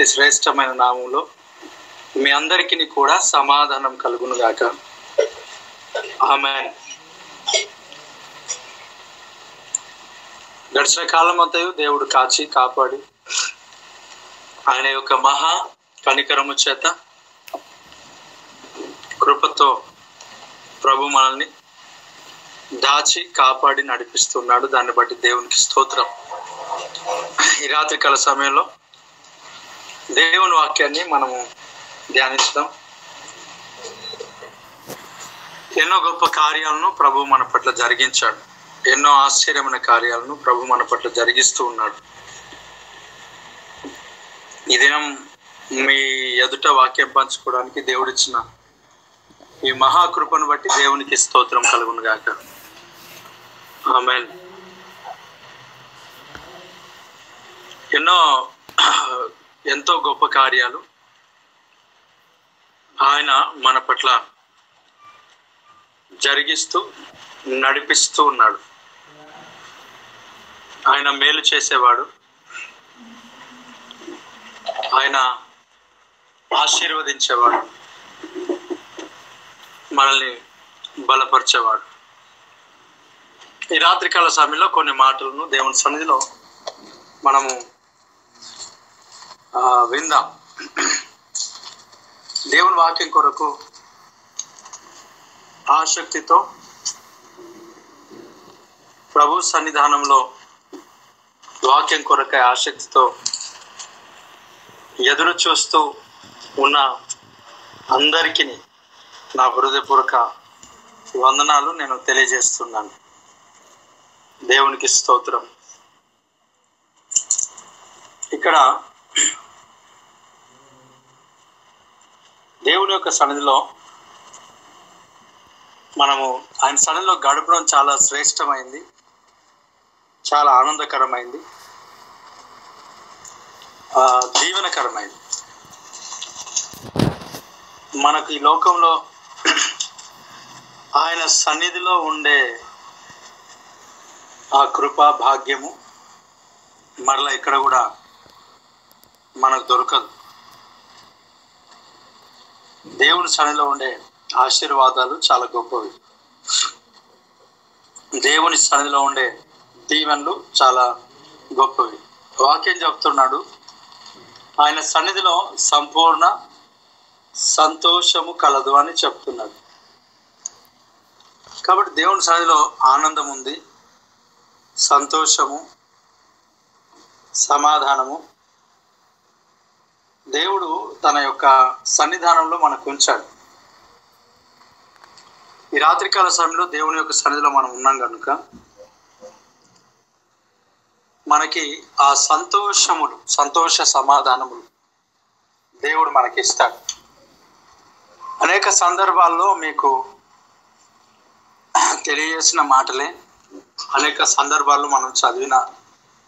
అతి శ్రేష్టమైన నామంలో మీ అందరికీ కూడా సమాధానం కలుగును గాక. ఆమేన్. గడిచిన కాలం అంతయు దేవుడు కాచి కాపాడి ఆయన యొక్క మహా కనికరము చేత కృపతో ప్రభు మనల్ని దాచి కాపాడి నడిపిస్తున్నాడు. దాన్ని బట్టి దేవునికి స్తోత్రం. ఈ రాత్రికాల సమయంలో దేవుని వాక్యాన్ని మనము ధ్యానిస్తాం. ఎన్నో గొప్ప కార్యాలను ప్రభు మన పట్ల జరిగించాడు. ఎన్నో ఆశ్చర్యమైన కార్యాలను ప్రభు మన పట్ల జరిగిస్తూ ఉన్నాడు. ఈ దినం మీ ఎదుట వాక్యం పంచుకోవడానికి దేవుడిచ్చిన ఈ మహాకృపను బట్టి దేవునికి స్తోత్రం కలుగును గాక. ఆమేన్. ఎంతో గొప్ప కార్యాలు ఆయన మన పట్ల జరిగిస్తూ నడిపిస్తూ ఉన్నాడు. ఆయన మేలు చేసేవాడు, ఆయన ఆశీర్వదించేవాడు, మనల్ని బలపరిచేవాడు. ఈ రాత్రికాల సమయంలో కొన్ని మాటలను దేవుని సన్నిధిలో మనము విందాం. దేవుని వాక్యం కొరకు ఆసక్తితో ప్రభు సన్నిధానంలో వాక్యం కొరకై ఆసక్తితో ఎదురు చూస్తూ ఉన్న అందరికీ నా హృదయపూర్వక వందనాలు నేను తెలియజేస్తున్నాను. దేవునికి స్తోత్రం. ఇక్కడ దేవుని యొక్క సన్నిధిలో మనము ఆయన సన్నిధిలో గడపడం చాలా శ్రేష్టమైంది, చాలా ఆనందకరమైంది, దీవెనకరమైంది. మనకు ఈ లోకంలో ఆయన సన్నిధిలో ఉండే ఆ కృప భాగ్యము మరలా ఇక్కడ కూడా మనకు దొరకదు. దేవుని సన్నిధిలో ఉండే ఆశీర్వాదాలు చాలా గొప్పవి. దేవుని సన్నిధిలో ఉండే దీవెనలు చాలా గొప్పవి. వాక్యం చెప్తున్నాడు, ఆయన సన్నిధిలో సంపూర్ణ సంతోషము కలదు అని చెప్తున్నాడు. కాబట్టి దేవుని సన్నిధిలో ఆనందం ఉంది, సంతోషము, సమాధానము దేవుడు తన యొక్క సన్నిధానంలో మనకు ఉంచాడు. ఈ రాత్రికాల సమయంలో దేవుని యొక్క సన్నిధిలో మనం ఉన్నాం కనుక మనకి ఆ సంతోషములు, సంతోష సమాధానములు దేవుడు మనకి ఇస్తాడు. అనేక సందర్భాల్లో మీకు తెలియజేసిన మాటలే, అనేక సందర్భాల్లో మనం చదివిన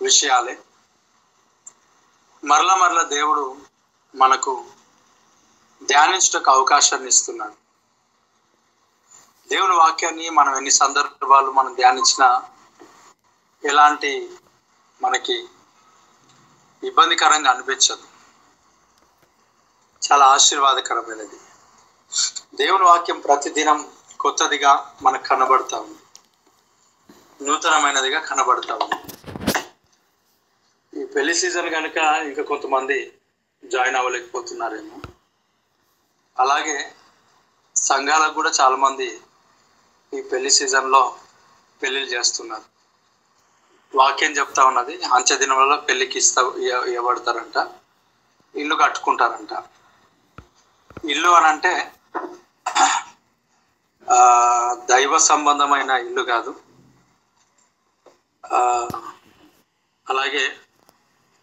విషయాలే మరలా దేవుడు మనకు ధ్యానించడానికి అవకాశాన్ని ఇస్తున్నాడు. దేవుని వాక్యాన్ని మనం ఎన్ని సందర్భాలు మనం ధ్యానించినా ఎలాంటి మనకి ఇబ్బందికరంగా అనిపించదు. చాలా ఆశీర్వాదకరమైనది. దేవుని వాక్యం ప్రతిదినం కొత్తదిగా మనకు కనబడతా ఉంది, నూతనమైనదిగా కనబడతా ఉంది. ఈ పెళ్లి సీజన్ కనుక ఇంకా కొంతమంది జాయిన్ అవ్వలేకపోతున్నారేమో, అలాగే సంఘాలకు కూడా చాలామంది ఈ పెళ్లి సీజన్లో పెళ్ళిళ్ళు చేస్తున్నారు. వాక్యం చెప్తా ఉన్నది, అంచె దినంలో పెళ్ళికి ఇవ్వబడతారంట, ఇల్లు కట్టుకుంటారంట. ఇల్లు అని అంటే దైవ సంబంధమైన ఇల్లు కాదు. అలాగే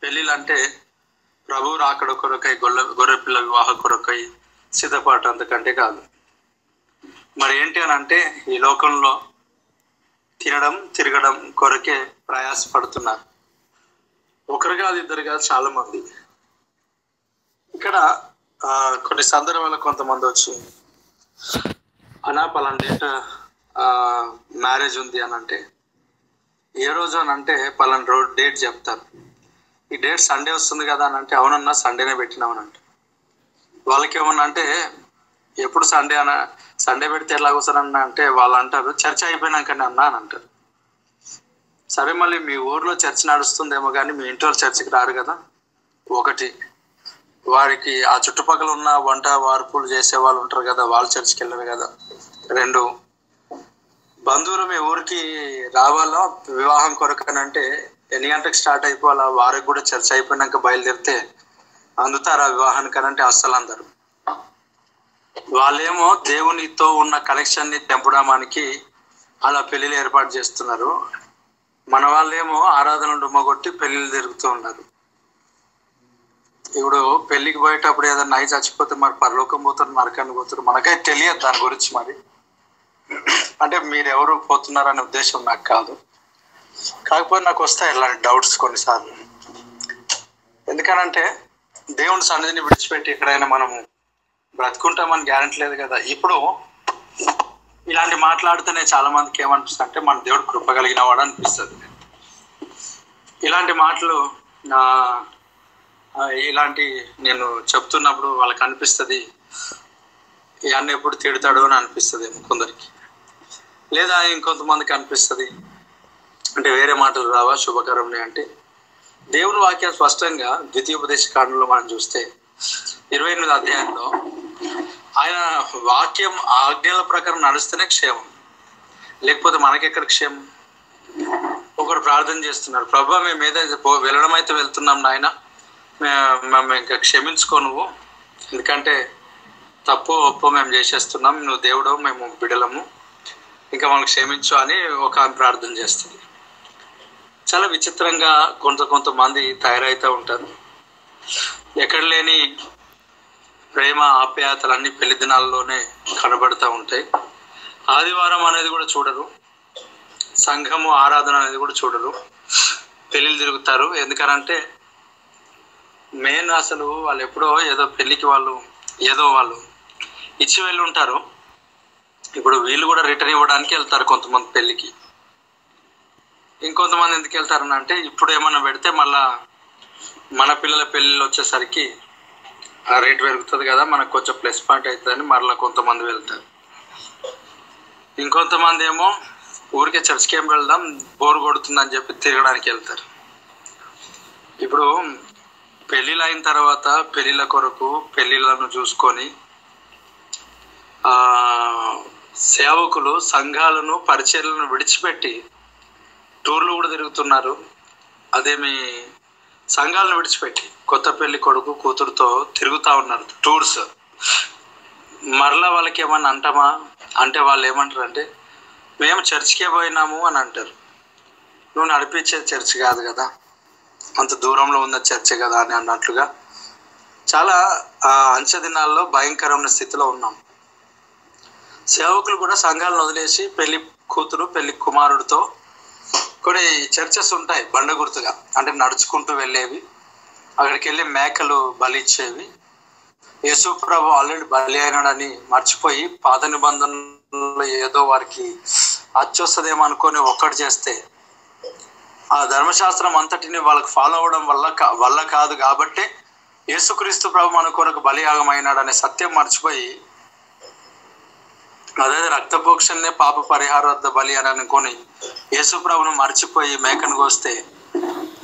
పెళ్ళిళ్ళు అంటే ప్రభు రాకడ కొరకై గొర్రెపిల్ల వివాహ కొరకై సిద్ధపాటు, అంతకంటే కాదు. మరి ఏంటి అని అంటే ఈ లోకంలో తినడం తిరగడం కొరకే ప్రయాసపడుతున్నారు. ఒకరు కాదు, ఇద్దరు కాదు, చాలా మంది. ఇక్కడ కొన్ని సందర్భాల్లో కొంతమంది వచ్చి పలానా డేట్ మ్యారేజ్ ఉంది అని అంటే, ఏ రోజు అని అంటే పలానా డేట్ చెప్తారు. ఈ డేట్ సండే వస్తుంది కదా అని అంటే, అవునన్నా సండేనే పెట్టినామని అంటే, వాళ్ళకి ఏమన్నా అంటే ఎప్పుడు సండే పెడితే ఎట్లా కూర్చోరన్నా అంటే వాళ్ళు అంటారు చర్చ అయిపోయినాకనే అన్నా అని అంటారు. సరే, మళ్ళీ మీ ఊర్లో చర్చ నడుస్తుందేమో కానీ మీ ఇంట్లో చర్చకి రారు కదా. ఒకటి, వారికి ఆ చుట్టుపక్కల ఉన్న వంట వార్పులు చేసే వాళ్ళు ఉంటారు కదా, వాళ్ళు చర్చికి వెళ్ళరు కదా. రెండు, బంధువులు మీ ఊరికి రావాలా వివాహం కొరకనంటే ఎన్ని గంటలకు స్టార్ట్ అయిపోవాలా, వారికి కూడా చర్చ అయిపోయినాక బయలుదేరితే అందుతారా వివాహానికి అంటే అస్సలు అందరు. వాళ్ళేమో దేవునితో ఉన్న కనెక్షన్ని తెంపడానికి అలా పెళ్ళిళ్ళు ఏర్పాటు చేస్తున్నారు. మన వాళ్ళేమో ఆరాధనలు డుమ్మగొట్టి పెళ్ళిళ్ళు తిరుగుతూ ఉన్నారు. ఇప్పుడు పెళ్ళికి పోయేటప్పుడు ఏదన్నా అయి చచ్చిపోతే మరి పరలోకం పోతారు, నరకానికి పోతారు, మనకైతే తెలియదు దాని గురించి. మరి అంటే మీరెవరు పోతున్నారనే ఉద్దేశం నాకు కాదు. కాకపోతే నాకు వస్తాయి ఇలాంటి డౌట్స్ కొన్నిసార్లు. ఎందుకనంటే దేవుని సన్నిధిని విడిచిపెట్టి ఎక్కడైనా మనము బ్రతుకుంటామని గ్యారెంటీ లేదు కదా. ఇప్పుడు ఇలాంటి మాట్లాడితేనే చాలా మందికి ఏమనిపిస్తుంది అంటే మన దేవుడు కృప కలిగిన వాడు అనిపిస్తుంది. ఇలాంటి మాటలు ఇలాంటి నేను చెప్తున్నప్పుడు వాళ్ళకి అనిపిస్తుంది ఇవన్నీ ఎప్పుడు తిడతాడు అని అనిపిస్తుంది కొందరికి. లేదా ఇంకొంతమందికి అనిపిస్తుంది అంటే వేరే మాటలు రావా శుభకరంని అంటే, దేవుని వాక్యం స్పష్టంగా ద్వితీయోపదేశ కాండంలో మనం చూస్తే 28వ అధ్యాయంలో ఆయన వాక్యం ఆజ్ఞల ప్రకారం నడుస్తేనే క్షేమం, లేకపోతే మనకెక్కడ క్షేమం. ఒకరు ప్రార్థన చేస్తున్నారు, ప్రభు మేము ఏదైతే వెళ్ళడం అయితే వెళ్తున్నాం నాయన, మేము ఇంకా క్షమించుకో నువ్వు, ఎందుకంటే తప్పు ఒప్పు మేము చేసేస్తున్నాం, నువ్వు దేవుడు మేము బిడలము, ఇంకా మనం క్షమించు అని ఒక ఆమె ప్రార్థన చేస్తుంది. చాలా విచిత్రంగా కొంతమంది తయారైతూ ఉంటారు. ఎక్కడ లేని ప్రేమ ఆప్యాయతలన్నీ పెళ్లి దినాల్లోనే కనబడుతూ ఉంటాయి. ఆదివారం అనేది కూడా చూడరు, సంఘము ఆరాధన అనేది కూడా చూడరు, పెళ్ళిళ్ళు తిరుగుతారు. ఎందుకనంటే మెయిన్ అసలు వాళ్ళు ఎప్పుడో ఏదో పెళ్ళికి వాళ్ళు ఇచ్చి వెళ్ళి ఉంటారు. ఇప్పుడు వీళ్ళు కూడా రిటర్న్ ఇవ్వడానికి వెళ్తారు కొంతమంది పెళ్ళికి. ఇంకొంతమంది ఎందుకు వెళ్తారని అంటే, ఇప్పుడు ఏమన్నా పెడితే మళ్ళా మన పిల్లల పెళ్ళిళ్ళు వచ్చేసరికి ఆ రేట్ పెరుగుతుంది కదా, మనకు కొంచెం ప్లస్ పాయింట్ అవుతుందని మరలా కొంతమంది వెళ్తారు. ఇంకొంతమంది ఏమో ఊరికే చర్చికి ఏం వెళ్దాం బోర్ కొడుతుందని చెప్పి తిరగడానికి వెళ్తారు. ఇప్పుడు పెళ్ళిళ్ళు అయిన తర్వాత పెళ్ళిళ్ళ కొరకు పెళ్ళిళ్ళను చూసుకొని సేవకులు సంఘాలను పరిచర్లను విడిచిపెట్టి టూర్లు కూడా తిరుగుతున్నారు. అదేమి సంఘాలను విడిచిపెట్టి కొత్త పెళ్లి కొడుకు కూతురుతో తిరుగుతూ ఉన్నారు టూర్స్. మరలా వాళ్ళకి ఏమన్నా అంటామా అంటే వాళ్ళు ఏమంటారు అంటే, మేము చర్చికే పోయినాము అని అంటారు. నువ్వు నడిపించే చర్చ్ కాదు కదా, అంత దూరంలో ఉన్న చర్చే కదా అని అన్నట్లుగా చాలా అంచె దినాల్లో భయంకరమైన స్థితిలో ఉన్నాం. సేవకులు కూడా సంఘాలను వదిలేసి పెళ్లి కూతురు పెళ్లి కుమారుడితో కొన్ని చర్చెస్ ఉంటాయి బండ గుర్తుగా, అంటే నడుచుకుంటూ వెళ్ళేవి, అక్కడికి వెళ్ళి మేకలు బలి ఇచ్చేవి. యేసు ప్రభు ఆల్రెడీ బలి అయినాడని మర్చిపోయి పాత నిబంధనలో ఏదో వారికి అచ్చొస్తుందేమో అనుకొని ఒక్కటి చేస్తే ఆ ధర్మశాస్త్రం అంతటిని వాళ్ళకి ఫాలో అవ్వడం వల్ల కాదు కాబట్టి యేసుక్రీస్తు ప్రభు మన కొరకు బలియాగం అయినాడనే సత్యం మర్చిపోయి, అదే రక్తపోక్షణనే పాప పరిహారార్థ బలి అని అనుకొని యేసు ప్రభును మర్చిపోయి మేకను కోస్తే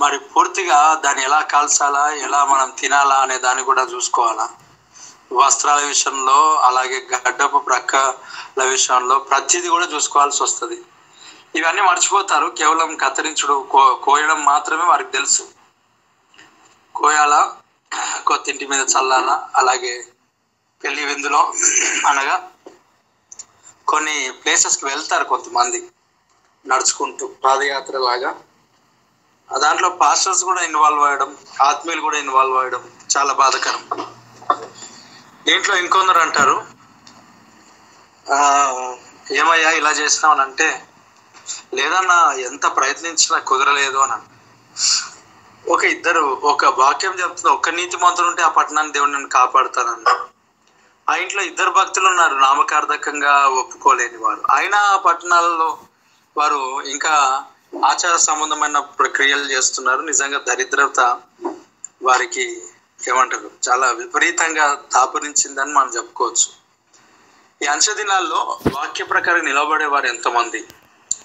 మరి పూర్తిగా దాన్ని ఎలా కాల్చాలా, ఎలా మనం తినాలా అనే దాన్ని కూడా చూసుకోవాలా. వస్త్రాల విషయంలో అలాగే గడ్డపు ప్రక్కల విషయంలో ప్రతిదీ కూడా చూసుకోవాల్సి వస్తుంది. ఇవన్నీ మర్చిపోతారు. కేవలం కత్తిరించుడు కోయడం మాత్రమే వారికి తెలుసు. కోయాలా, కొత్తింటి మీద చల్లాలా, అలాగే పెళ్లి విందులో అనగా కొన్ని ప్లేసెస్కి వెళ్తారు కొంతమంది నడుచుకుంటూ పాదయాత్ర లాగా. దాంట్లో పాస్టర్స్ కూడా ఇన్వాల్వ్ అవ్వడం, ఆత్మీయులు కూడా ఇన్వాల్వ్ అవ్వడం చాలా బాధాకరం. దీంట్లో ఇంకొందరు అంటారు, ఏమయ్యా ఇలా చేసినావు అంటే, లేదన్నా ఎంత ప్రయత్నించినా కుదరలేదు అని. ఒక వాక్యం చెప్తుంది, ఒక్క నీతి మంత్రులు ఉంటే ఆ పట్టణాన్ని దేవుడు నేను కాపాడుతానన్న. ఆ ఇంట్లో 2 భక్తులు ఉన్నారు నామకార్థకంగా ఒప్పుకోలేని వారు. అయినా ఆ పట్టణాలలో వారు ఇంకా ఆచార సంబంధమైన ప్రక్రియలు చేస్తున్నారు. నిజంగా దరిద్రత వారికి ఏమంటారు చాలా విపరీతంగా దాపురించిందని మనం చెప్పుకోవచ్చు. ఈ అంచె దినాల్లో వాక్య ప్రకారం నిలబడే వారు ఎంతమంది?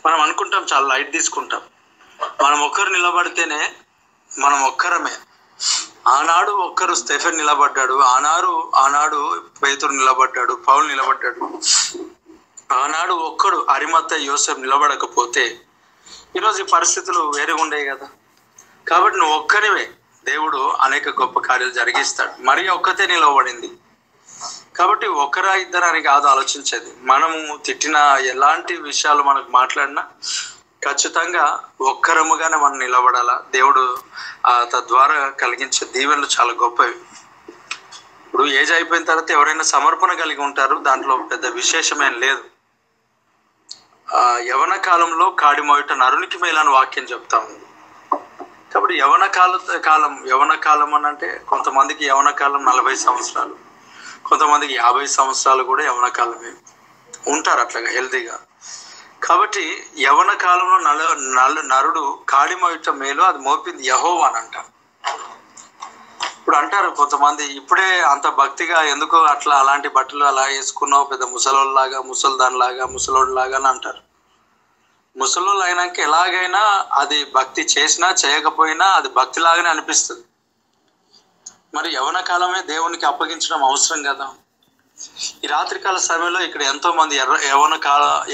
మనం అనుకుంటాం చాలా లైట్ తీసుకుంటాం. మనం ఒక్కరు నిలబడితేనే మనం ఒక్కరమే. ఆనాడు ఒక్కరు స్టెఫెన్ నిలబడ్డాడు, ఆనాడు పేతురు నిలబడ్డాడు, పౌలు నిలబడ్డాడు. ఆనాడు ఒక్కడు అరిమత్త యోసేపు నిలబడకపోతే ఈరోజు ఈ పరిస్థితులు వేరే ఉండేవి కదా. కాబట్టి నువ్వు ఒక్కనివే, దేవుడు అనేక గొప్ప కార్యాలు జరిగిస్తాడు. మరి ఒక్కతే నిలబడింది కాబట్టి ఒక్కరా ఇద్దరా అని కాదు ఆలోచించేది. మనము తిట్టిన ఎలాంటి విషయాలు మనకు మాట్లాడినా ఖచ్చితంగా ఒక్కరముగానే మనం నిలబడాలా. దేవుడు తద్వారా కలిగించే దీవెనలు చాలా గొప్పవి. ఇప్పుడు ఏజ్ అయిపోయిన తర్వాత ఎవరైనా సమర్పణ కలిగి ఉంటారు, దాంట్లో పెద్ద విశేషమేం లేదు. యవన కాలంలో కాడి మోయట నరునికి మేలని వాక్యం చెప్తా ఉంది. కాబట్టి యవన కాలం అని అంటే కొంతమందికి యవన కాలం 40 సంవత్సరాలు, కొంతమందికి 50 సంవత్సరాలు కూడా యవన కాలమే ఉంటారు అట్లాగా హెల్తీగా. కాబట్టి యవన కాలంలో నరుడు కాడి మోయట మేలు, అది మోపింది యెహోవా అని అంటారు. ఇప్పుడు అంటారు కొంతమంది, ఇప్పుడే అంత భక్తిగా ఎందుకు అట్లా అలాంటి బట్టలు అలా వేసుకున్నావు, పెద్ద ముసలోళ్ళలాగా, ముసల్దాన్లాగా, ముసలోళ్ళలాగా అని అంటారు. ముసలోళ్ళు అయినాక ఎలాగైనా అది భక్తి చేసినా చేయకపోయినా అది భక్తిలాగానే అనిపిస్తుంది. మరి యవన కాలమే దేవునికి అప్పగించడం అవసరం కదా. ఈ రాత్రికాల సమయంలో ఇక్కడ ఎంతో మంది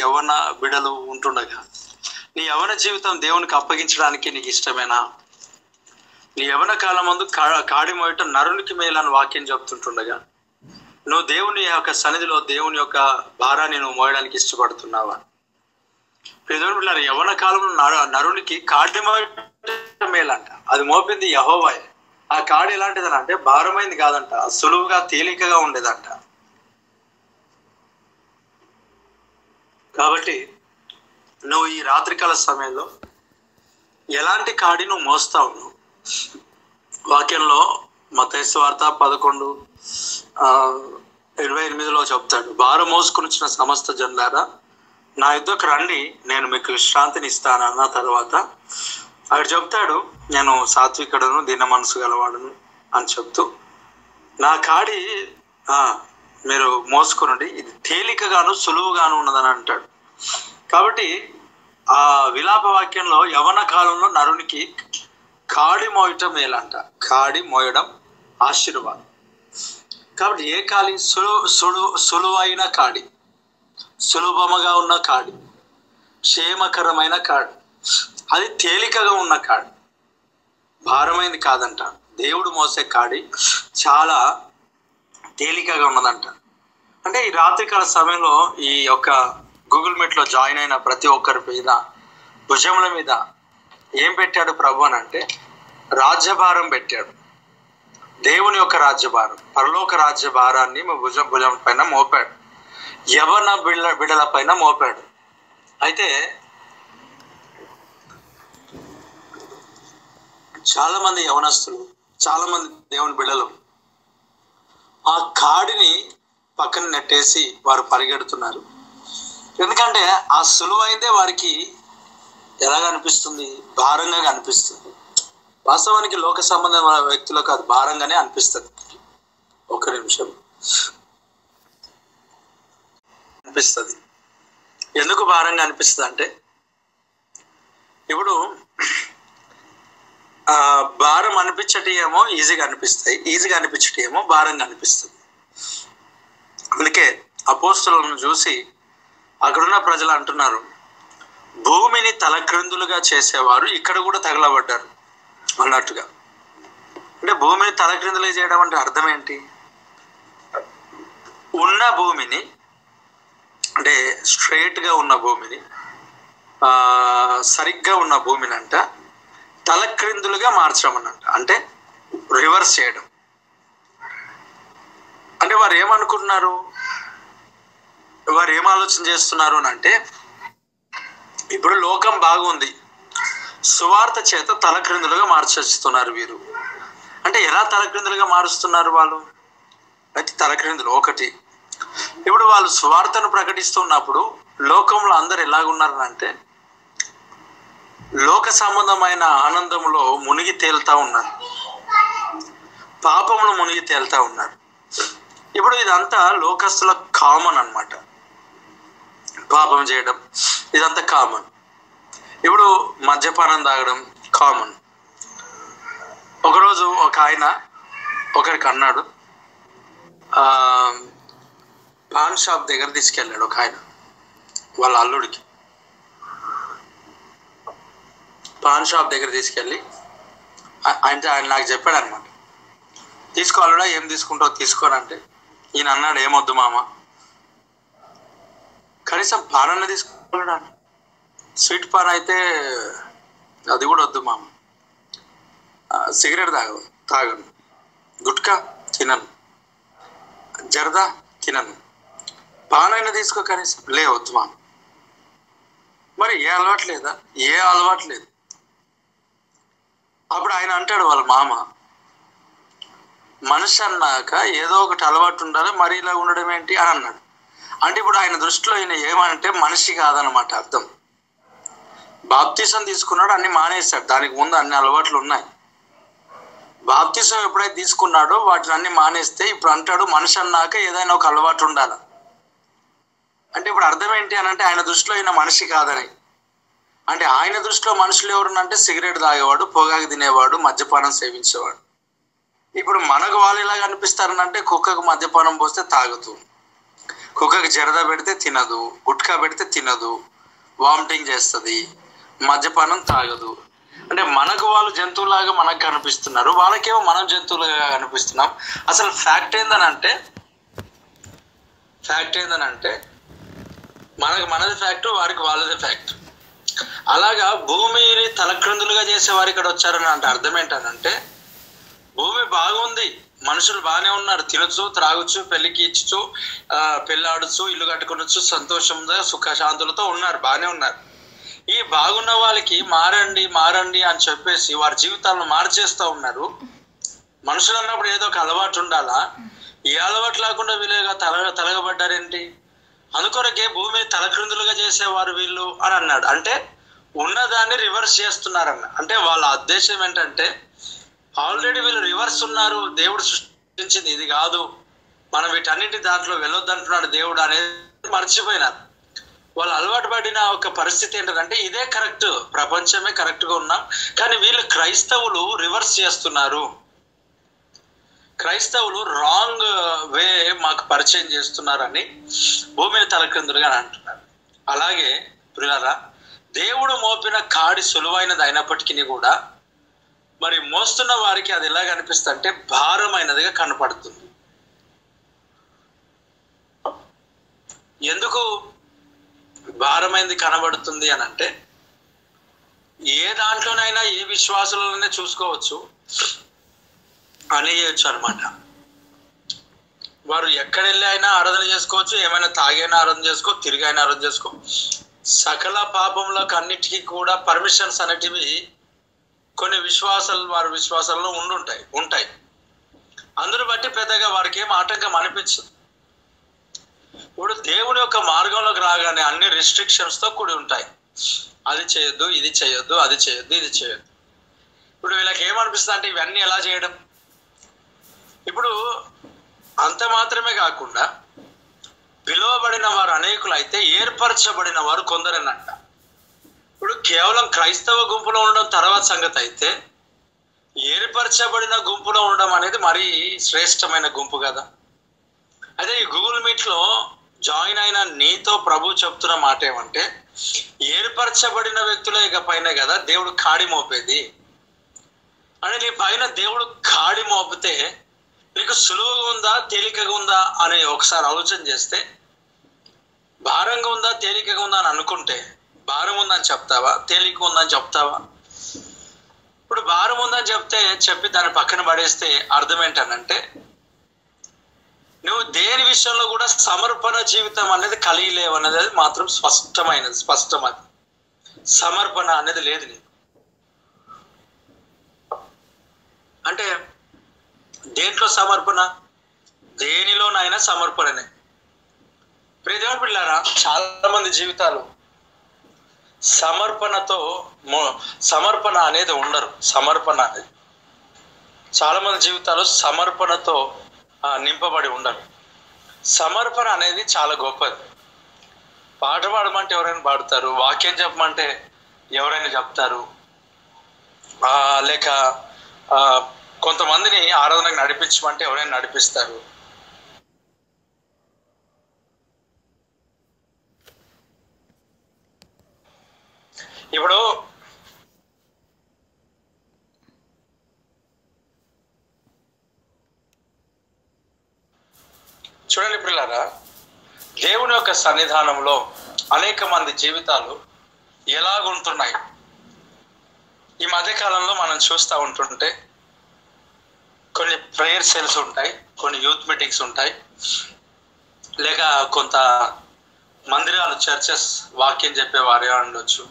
యవన బిడలు ఉంటుండగా నీ యవన జీవితం దేవునికి అప్పగించడానికి నీకు ఇష్టమేనా? నీ యవన కాలం ముందు కాడి మోయట నరునికి మేలని వాక్యం చెప్తుంటుండగా నువ్వు దేవుని యొక్క సన్నిధిలో దేవుని యొక్క భారాన్ని నువ్వు మోయడానికి ఇష్టపడుతున్నావా? యవన కాలంలో నరునికి కాడి మోయట మేలంట, అది మోపింది యెహోవాయే. ఆ కాడి ఎలాంటిదని అంటే భారమైంది కాదంట, సులువుగా తేలికగా ఉండేదంట. కాబట్టి నువ్వు ఈ రాత్రికాల సమయంలో ఎలాంటి కాడి నువ్వు మోస్తావు? నువ్వు వాక్యంలో మత్తయి సువార్త 11:28 చెప్తాడు, భారం మోసుకుని వచ్చిన సమస్త జనులారా నా యుద్ధకు రండి, నేను మీకు విశ్రాంతిని ఇస్తాను అన్న తర్వాత అక్కడ చెప్తాడు, నేను సాత్వికుడును దీన మనసు గలవాడును అని చెప్తూ నా కాడి మీరు మోసుకునండి, ఇది తేలికగాను సులువుగాను ఉన్నదని అంటాడు. కాబట్టి ఆ విలాప వాక్యంలో యవన కాలంలో నరునికి కాడి మోయటం మేలంట, కాడి మోయడం ఆశీర్వాదం. కాబట్టి ఏ కాడి? సులువైన కాడి, సులభముగా ఉన్న కాడి, క్షేమకరమైన కాడి, అది తేలికగా ఉన్న కాడి, భారమైంది కాదంట. దేవుడు మోసే కాడి చాలా తేలికగా ఉన్నదంట. అంటే ఈ రాత్రికాల సమయంలో ఈ యొక్క గూగుల్ మీట్లో జాయిన్ అయిన ప్రతి ఒక్కరి మీద భుజముల మీద ఏం పెట్టాడు ప్రభు అని అంటే రాజ్యభారం పెట్టాడు. దేవుని యొక్క రాజ్యభారం, పరలోక రాజ్యభారాన్ని భుజం పైన మోపాడు, యవన బిడల పైన మోపాడు. అయితే చాలా మంది యవనస్తులు, చాలా మంది దేవుని బిడ్డలు ఆ కాడిని పక్కన నెట్టేసి వారు పరిగెడుతున్నారు. ఎందుకంటే ఆ సులువైందే వారికి ఎలాగ అనిపిస్తుంది? భారంగా అనిపిస్తుంది. వాస్తవానికి లోక సంబంధమైన వ్యక్తులకు అది భారంగానే అనిపిస్తుంది. ఒక నిమిషం అనిపిస్తుంది. ఎందుకు భారంగా అనిపిస్తుంది అంటే ఇప్పుడు భారం అనిపించటి ఏమో ఈజీగా అనిపిస్తాయి, ఈజీగా అనిపించటి ఏమో భారంగా అనిపిస్తుంది. అందుకే అపోస్తలులను చూసి అక్కడున్న ప్రజలు అంటున్నారు, భూమిని తలక్రిందులుగా చేసేవారు ఇక్కడ కూడా తగలబడ్డారు అన్నట్టుగా. అంటే భూమిని తలక్రిందులుగా చేయడం అంటే అర్థం ఏంటి? ఉన్న భూమిని, అంటే స్ట్రైట్గా ఉన్న భూమిని, సరిగ్గా ఉన్న భూమిని అంట తలక్రిందులుగా మార్చమనంట, అంటే రివర్స్ చేయడం. అంటే వారు ఏమనుకుంటున్నారు, వారు ఏం ఆలోచన చేస్తున్నారు అని అంటే, ఇప్పుడు లోకం బాగుంది, సువార్త చేత తలక్రిందులుగా మార్చేస్తున్నారు వీరు. అంటే ఎలా తలక్రిందులుగా మారుస్తున్నారు వాళ్ళు? అయితే తలక్రిందులు ఒకటి, ఇప్పుడు వాళ్ళు సువార్తను ప్రకటిస్తున్నప్పుడు లోకంలో అందరు ఎలాగున్నారు అంటే లోక సంబంధమైన ఆనందంలో మునిగి తేలుతా ఉన్నారు, పాపంలో మునిగి తేలుతా ఉన్నారు. ఇప్పుడు ఇదంతా లోకస్తుల కామన్ అన్నమాట, పాపం చేయడం ఇదంతా కామన్. ఇప్పుడు మద్యపానం తాగడం కామన్. ఒకరోజు ఒక ఆయన ఒకరికి అన్నాడు, పాన్ షాప్ దగ్గర తీసుకెళ్ళాడు ఒక ఆయన వాళ్ళ అల్లుడికి. పాన్ షాప్ దగ్గర తీసుకెళ్ళి ఆయన నాకు చెప్పాడు అనమాట, తీసుకోవాలడా, ఏం తీసుకుంటావు తీసుకోనంటే ఈయన అన్నాడు, ఏమొద్దు మామ, కనీసం పాన్ అన్న తీసుకోవాలడా, స్వీట్ పాన్ అయితే అది కూడా వద్దు మామ, సిగరెట్ తాగను, గుట్కా తినను, జర్దా తినను, పాన్ అయినా తీసుకో కనీసం, వద్దు మామ. మరి ఏ అలవాటు లేదా? ఏ అలవాటు లేదు. అప్పుడు ఆయన అంటాడు వాళ్ళ మామ, మనిషి అన్నాక ఏదో ఒకటి అలవాటు ఉండాలి, మరి ఇలా ఉండడం ఏంటి అని అన్నాడు. అంటే ఇప్పుడు ఆయన దృష్టిలో ఈయన ఏమంటే మనిషి కాదనమాట అర్థం. బాప్తిసం తీసుకున్నాడు, అన్ని మానేశాడు, దానికి ముందు అన్ని అలవాట్లు ఉన్నాయి. బాప్తిసం ఎప్పుడైతే తీసుకున్నాడో వాటిని అన్ని మానేస్తే ఇప్పుడు అంటాడు మనిషి అన్నాక ఏదైనా ఒక అలవాటు ఉండాలి. అంటే ఇప్పుడు అర్థం ఏంటి అని అంటే ఆయన దృష్టిలో ఈయన మనిషి కాదని. అంటే ఆయన దృష్టిలో మనుషులు ఎవరునంటే సిగరెట్ తాగేవాడు, పొగాకు తినేవాడు, మద్యపానం సేవించేవాడు. ఇప్పుడు మనకు వాళ్ళు ఎలా కనిపిస్తారనంటే కుక్కకు మద్యపానం పోస్తే తాగుతూ, కుక్కకి జరదా పెడితే తినదు, గుట్కా పెడితే తినదు, వామిటింగ్ చేస్తుంది, మద్యపానం తాగదు. అంటే మనకు వాళ్ళు జంతువులాగా మనకు కనిపిస్తున్నారు, వాళ్ళకేమో మనం జంతువులుగా కనిపిస్తున్నాం. అసలు ఫ్యాక్ట్ ఏందనంటే మనది ఫ్యాక్ట్, వారికి వాళ్ళది ఫ్యాక్ట్. అలాగా భూమిని తలక్రిందులుగా చేసే వారు ఇక్కడ వచ్చారని అంటే అర్థం ఏంటనంటే భూమి బాగుంది, మనుషులు బాగానే ఉన్నారు, తినచ్చు, త్రాగొచ్చు, పెళ్లికి ఇచ్చు, పెళ్ళాడచ్చు, ఇల్లు కట్టుకోవచ్చు, సంతోషంగా సుఖశాంతులతో ఉన్నారు, బాగానే ఉన్నారు. ఈ బాగున్న వాళ్ళకి మారండి అని చెప్పేసి వారి జీవితాలను మార్చేస్తూ ఉన్నారు. మనుషులు అన్నప్పుడు ఏదో ఒక అలవాటు ఉండాలా, ఏ అలవాటు లేకుండా వీళ్ళుగా తలగబడ్డారేంటి? అందుకొరకే భూమిని తలక్రిందులుగా చేసేవారు వీళ్ళు అని అన్నాడు. అంటే ఉన్నదాన్ని రివర్స్ చేస్తున్నారన్న. అంటే వాళ్ళ ఉద్దేశం ఏంటంటే ఆల్రెడీ వీళ్ళు రివర్స్ ఉన్నారు, దేవుడు సృష్టించింది ఇది కాదు, మనం వీటన్నిటి దాంట్లో వెళ్ళొద్దంటున్నాడు దేవుడు అనేది మర్చిపోయినారు. వాళ్ళు అలవాటు పడిన ఒక పరిస్థితి ఏంటంటే ఇదే కరెక్ట్, ప్రపంచమే కరెక్ట్గా ఉన్నాం, కానీ వీళ్ళు క్రైస్తవులు రివర్స్ చేస్తున్నారు, క్రైస్తవులు రాంగ్ వే మాకు పరిచయం చేస్తున్నారని భూమిని తలక్రిందులుగా అంటున్నారు. అలాగే ప్రియులారా, దేవుడు మోపిన కాడి సులువైనది అయినప్పటికీ కూడా మరి మోస్తున్న వారికి అది ఎలా కనిపిస్తుంది అంటే భారమైనదిగా కనపడుతుంది. ఎందుకు భారమైనది కనబడుతుంది అని అంటే ఏ దాంట్లోనైనా ఏ విశ్వాసంలోనే చూసుకోవచ్చు అనేయచ్చు అనమాట. వారు ఎక్కడెళ్ళి అయినా ఆరాధన చేసుకోవచ్చు, ఏమైనా తాగైనా ఆరాధన చేసుకో, తిరిగైనా ఆరాధన చేసుకో. సకల పాపములకు అన్నిటికీ కూడా పర్మిషన్స్ అనేటివి కొన్ని వారి విశ్వాసాల్లో ఉంటాయి. అందును బట్టి పెద్దగా వారికి ఏం ఆటంకం అనిపించదు. ఇప్పుడు దేవుని యొక్క మార్గంలోకి రాగానే అన్ని రిస్ట్రిక్షన్స్తో కూడి ఉంటాయి. అది చేయొద్దు, ఇది చేయొద్దు, అది చేయొద్దు, ఇది చేయొద్దు. ఇప్పుడు వీళ్ళకి ఏమనిపిస్తుంది అంటే ఇవన్నీ ఎలా చేయడం? ఇప్పుడు అంత మాత్రమే కాకుండా పిలువబడిన వారు అనేకులు అయితే ఏర్పరచబడిన వారు కొందరేనంట. ఇప్పుడు కేవలం క్రైస్తవ గుంపులో ఉండడం తర్వాత సంగతి అయితే ఏర్పరచబడిన గుంపులో ఉండడం అనేది మరీ శ్రేష్టమైన గుంపు కదా. అదే ఈ గూగుల్ మీట్లో జాయిన్ అయిన నీతో ప్రభు చెప్తున్న మాట ఏమంటే ఏర్పరచబడిన వ్యక్తుల ఇక పైన కదా దేవుడు కాడి మోపేది. అంటే నీ పైన దేవుడు కాడి మోపితే నీకు సులువుగా ఉందా తేలికగా ఉందా అని ఒకసారి ఆలోచన చేస్తే, భారంగా ఉందా తేలికగా ఉందా అని అనుకుంటే భారం ఉందని చెప్తావా, తేలిక ఉందని చెప్తావా? ఇప్పుడు భారం ఉందని చెప్పి దాన్ని పక్కన పడేస్తే అర్థం ఏంటనంటే నువ్వు దేని విషయంలో కూడా సమర్పణ జీవితం అనేది కలిగి లేవన్నది మాత్రం స్పష్టం. అది సమర్పణ అనేది లేదు నీకు. అంటే దేంట్లో సమర్పణ? దేనిలోనైనా సమర్పణనే. ప్రియదేవుని పిల్లారా, చాలా మంది జీవితాలు సమర్పణ అనేది ఉండరు. సమర్పణ అనేది చాలా మంది జీవితాలు సమర్పణతో నింపబడి ఉండరు. సమర్పణ అనేది చాలా గొప్పది. పాట పాడమంటే ఎవరైనా పాడతారు, వాక్యం చెప్పమంటే ఎవరైనా చెప్తారు, లేక కొంతమందిని ఆరాధనకు నడిపించమంటే ఎవరైనా నడిపిస్తారు. ఇప్పుడు చూడండి పిల్లరా, దేవుని యొక్క సన్నిధానంలో అనేక మంది జీవితాలు ఎలాగుంటున్నాయి. ఈ మధ్యకాలంలో మనం చూస్తూ ఉంటుంటే కొన్ని ప్రేయర్ సెల్స్ ఉంటాయి, కొన్ని యూత్ మీటింగ్స్ ఉంటాయి, లేక కొంత మందిరాలు, చర్చెస్ వాక్యం చెప్పే వారే ఉండొచ్చు.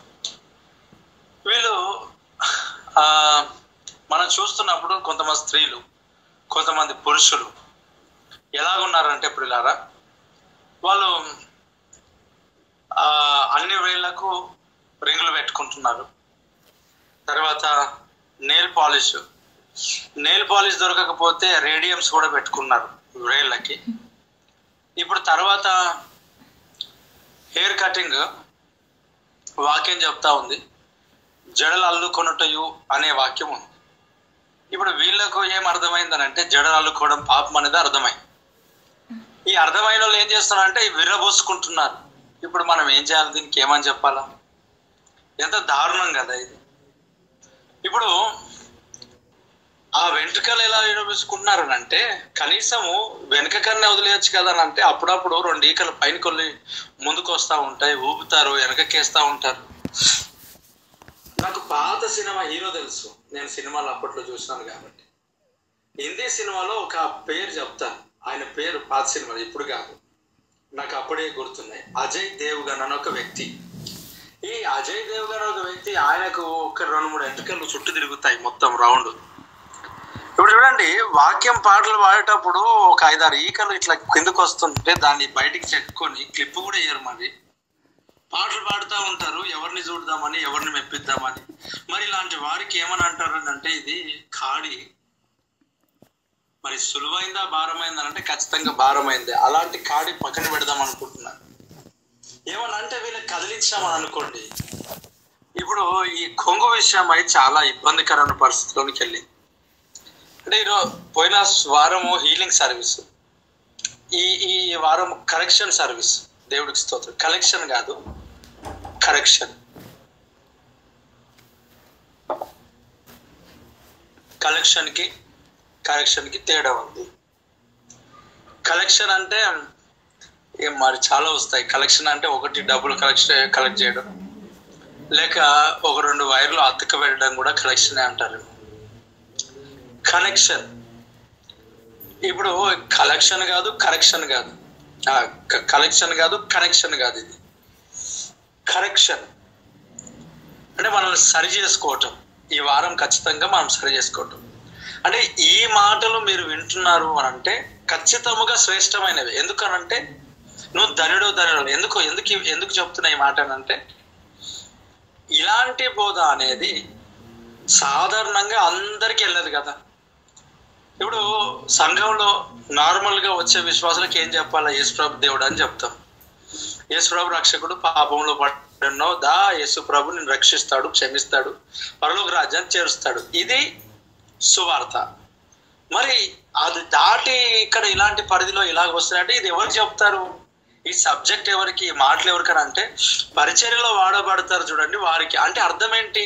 వీళ్ళు మనం చూస్తున్నప్పుడు కొంతమంది స్త్రీలు, కొంతమంది పురుషులు ఎలాగున్నారంటే పిల్లారా, వాళ్ళు అన్ని వేళ్లకు రింగులు పెట్టుకుంటున్నారు. తర్వాత నెయిల్ పాలిష్ దొరకకపోతే రేడియమ్స్ కూడా పెట్టుకున్నారు వేళ్ళకి. ఇప్పుడు తర్వాత హెయిర్ కటింగ్ వాక్యం చెప్తా ఉంది, జడలు అల్లుకొనుటయు అనే వాక్యం ఉంది. ఇప్పుడు వీళ్ళకు ఏం అర్థమైందనంటే జడలు అల్లుకోవడం పాపం అనేది అర్థమైంది. ఈ అర్థమైన వాళ్ళు ఏం చేస్తున్నారంటే విర్రబోసుకుంటున్నారు. ఇప్పుడు మనం ఏం చేయాలి, దీనికి ఏమని చెప్పాలా? ఎంత దారుణం కదా ఇది. ఇప్పుడు ఆ వెంట్రుకలు ఎలా విరబోసుకుంటున్నారనంటే కనీసము వెనుక కన్నా వదిలేయచ్చు కదా అని అంటే అప్పుడప్పుడు 2 ఈకలు పైన కొల్లి ముందుకు వస్తూ ఉంటాయి, ఊపుతారు, వెనకకేస్తూ ఉంటారు. నాకు పాత సినిమా హీరో తెలుసు, నేను సినిమాలు అప్పట్లో చూసినాను కాబట్టి. హిందీ సినిమాలో ఒక పేరు చెప్తాను, ఆయన పేరు పాత సినిమాలు ఇప్పుడు కాదు, నాకు అప్పుడే గుర్తున్నాయి. అజయ్ దేవ్గన్ అని ఒక వ్యక్తి. ఈ అజయ్ దేవ్గన్ ఒక వ్యక్తి, ఆయనకు ఒక 2-3 వెంట్రుకలు చుట్టూ తిరుగుతాయి మొత్తం రౌండ్. ఇప్పుడు చూడండి, వాక్యం పాటలు పాడేటప్పుడు ఒక 5-6 ఈకలు ఇట్లా కిందకు వస్తుంటే దాన్ని బయటికి చెక్కుని క్లిప్ కూడా వేయరు. మరి పాటలు పాడుతూ ఉంటారు, ఎవరిని చూడదామని, ఎవరిని మెప్పిద్దామని. మరి ఇలాంటి వారికి ఏమని అంటారు అంటే ఇది కాడి. మరి సులువైందా భారమైందా అంటే ఖచ్చితంగా భారమైంది. అలాంటి కాడి పక్కన పెడదాం అనుకుంటున్నారు. ఏమన్నా అంటే వీళ్ళకి కదిలించామని అనుకోండి. ఇప్పుడు ఈ కొంగు విషయం అయి చాలా ఇబ్బందికరమైన పరిస్థితిలోనికి వెళ్ళి, అంటే ఈరోజు పోయిన వారము హీలింగ్ సర్వీస్, ఈ వారం కరెక్షన్ సర్వీస్. దేవుడికి స్తోత్రం. కలెక్షన్ కాదు, కరెక్షన్. కరెక్షన్కి తేడా ఉంది. కలెక్షన్ అంటే మరి చాలా వస్తాయి. కలెక్షన్ అంటే ఒకటి డబ్బులు కలెక్ట్ చేయడం, లేక 1-2 వైర్లు అతుక పెట్టడం కూడా కలెక్షనే అంటారు. కనెక్షన్ ఇప్పుడు కలెక్షన్ కాదు, కరెక్షన్ కాదు, కనెక్షన్ కాదు. ఇది కరెక్షన్ అంటే మనల్ని సరి చేసుకోవటం. ఈ వారం ఖచ్చితంగా మనం సరి చేసుకోవటం. అంటే ఈ మాటలు మీరు వింటున్నారు అని అంటే ఖచ్చితముగా శ్రేష్టమైనవి. ఎందుకనంటే నువ్వు ధనుడు. ఎందుకు చెప్తున్నా ఈ మాట అంటే, ఇలాంటి బోధ అనేది సాధారణంగా అందరికీ వెళ్ళదు కదా. ఇప్పుడు సంఘంలో నార్మల్గా వచ్చే విశ్వాసులకు ఏం చెప్పాలా? యేసుప్రభు దేవుడు అని చెప్తాం. యేసుప్రభు రక్షకుడు, పాపంలో పడున్నావు దా, యేసుప్రభు నిన్ను రక్షిస్తాడు, క్షమిస్తాడు, పరలోక రాజ్యాన్ని చేరుస్తాడు. ఇది సువార్త. మరి అది దాటి ఇక్కడ ఇలాంటి పరిధిలో ఇలాగ వస్తాయంటే ఇది ఎవరు చెప్తారు? ఈ సబ్జెక్ట్ ఎవరికి, ఈ మాటలు ఎవరికని అంటే పరిచర్యలో వాడబడతారు చూడండి వారికి. అంటే అర్థం ఏంటి?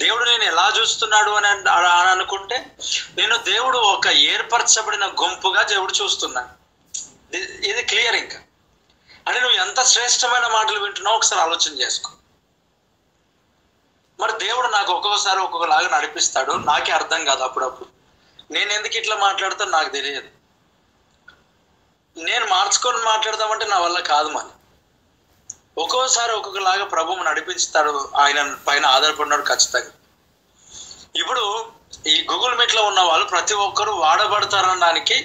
దేవుడు నేను ఎలా చూస్తున్నాడు అని అనుకుంటే, నేను దేవుడు ఒక ఏర్పరచబడిన గుంపుగా దేవుడు చూస్తున్నాను. ఇది క్లియర్. ఇంకా అంటే నువ్వు ఎంత శ్రేష్టమైన మాటలు వింటున్నావు ఒకసారి ఆలోచన చేసుకో. మరి దేవుడు నాకు ఒక్కొక్కసారి ఒక్కొక్కలాగా నడిపిస్తాడు, నాకే అర్థం కాదు. అప్పుడప్పుడు నేను ఎందుకు ఇట్లా మాట్లాడతాను నాకు తెలియదు. నేను మార్చుకొని మాట్లాడదామంటే నా వల్ల కాదు. మరి ఒక్కోసారి ఒక్కొక్కలాగా ప్రభువు నడిపిస్తాడు, ఆయన పైన ఆధారపడినాడు ఖచ్చితంగా. ఇప్పుడు ఈ గూగుల్ మీట్లో ఉన్న వాళ్ళు ప్రతి ఒక్కరూ వాడబడతారనడానికి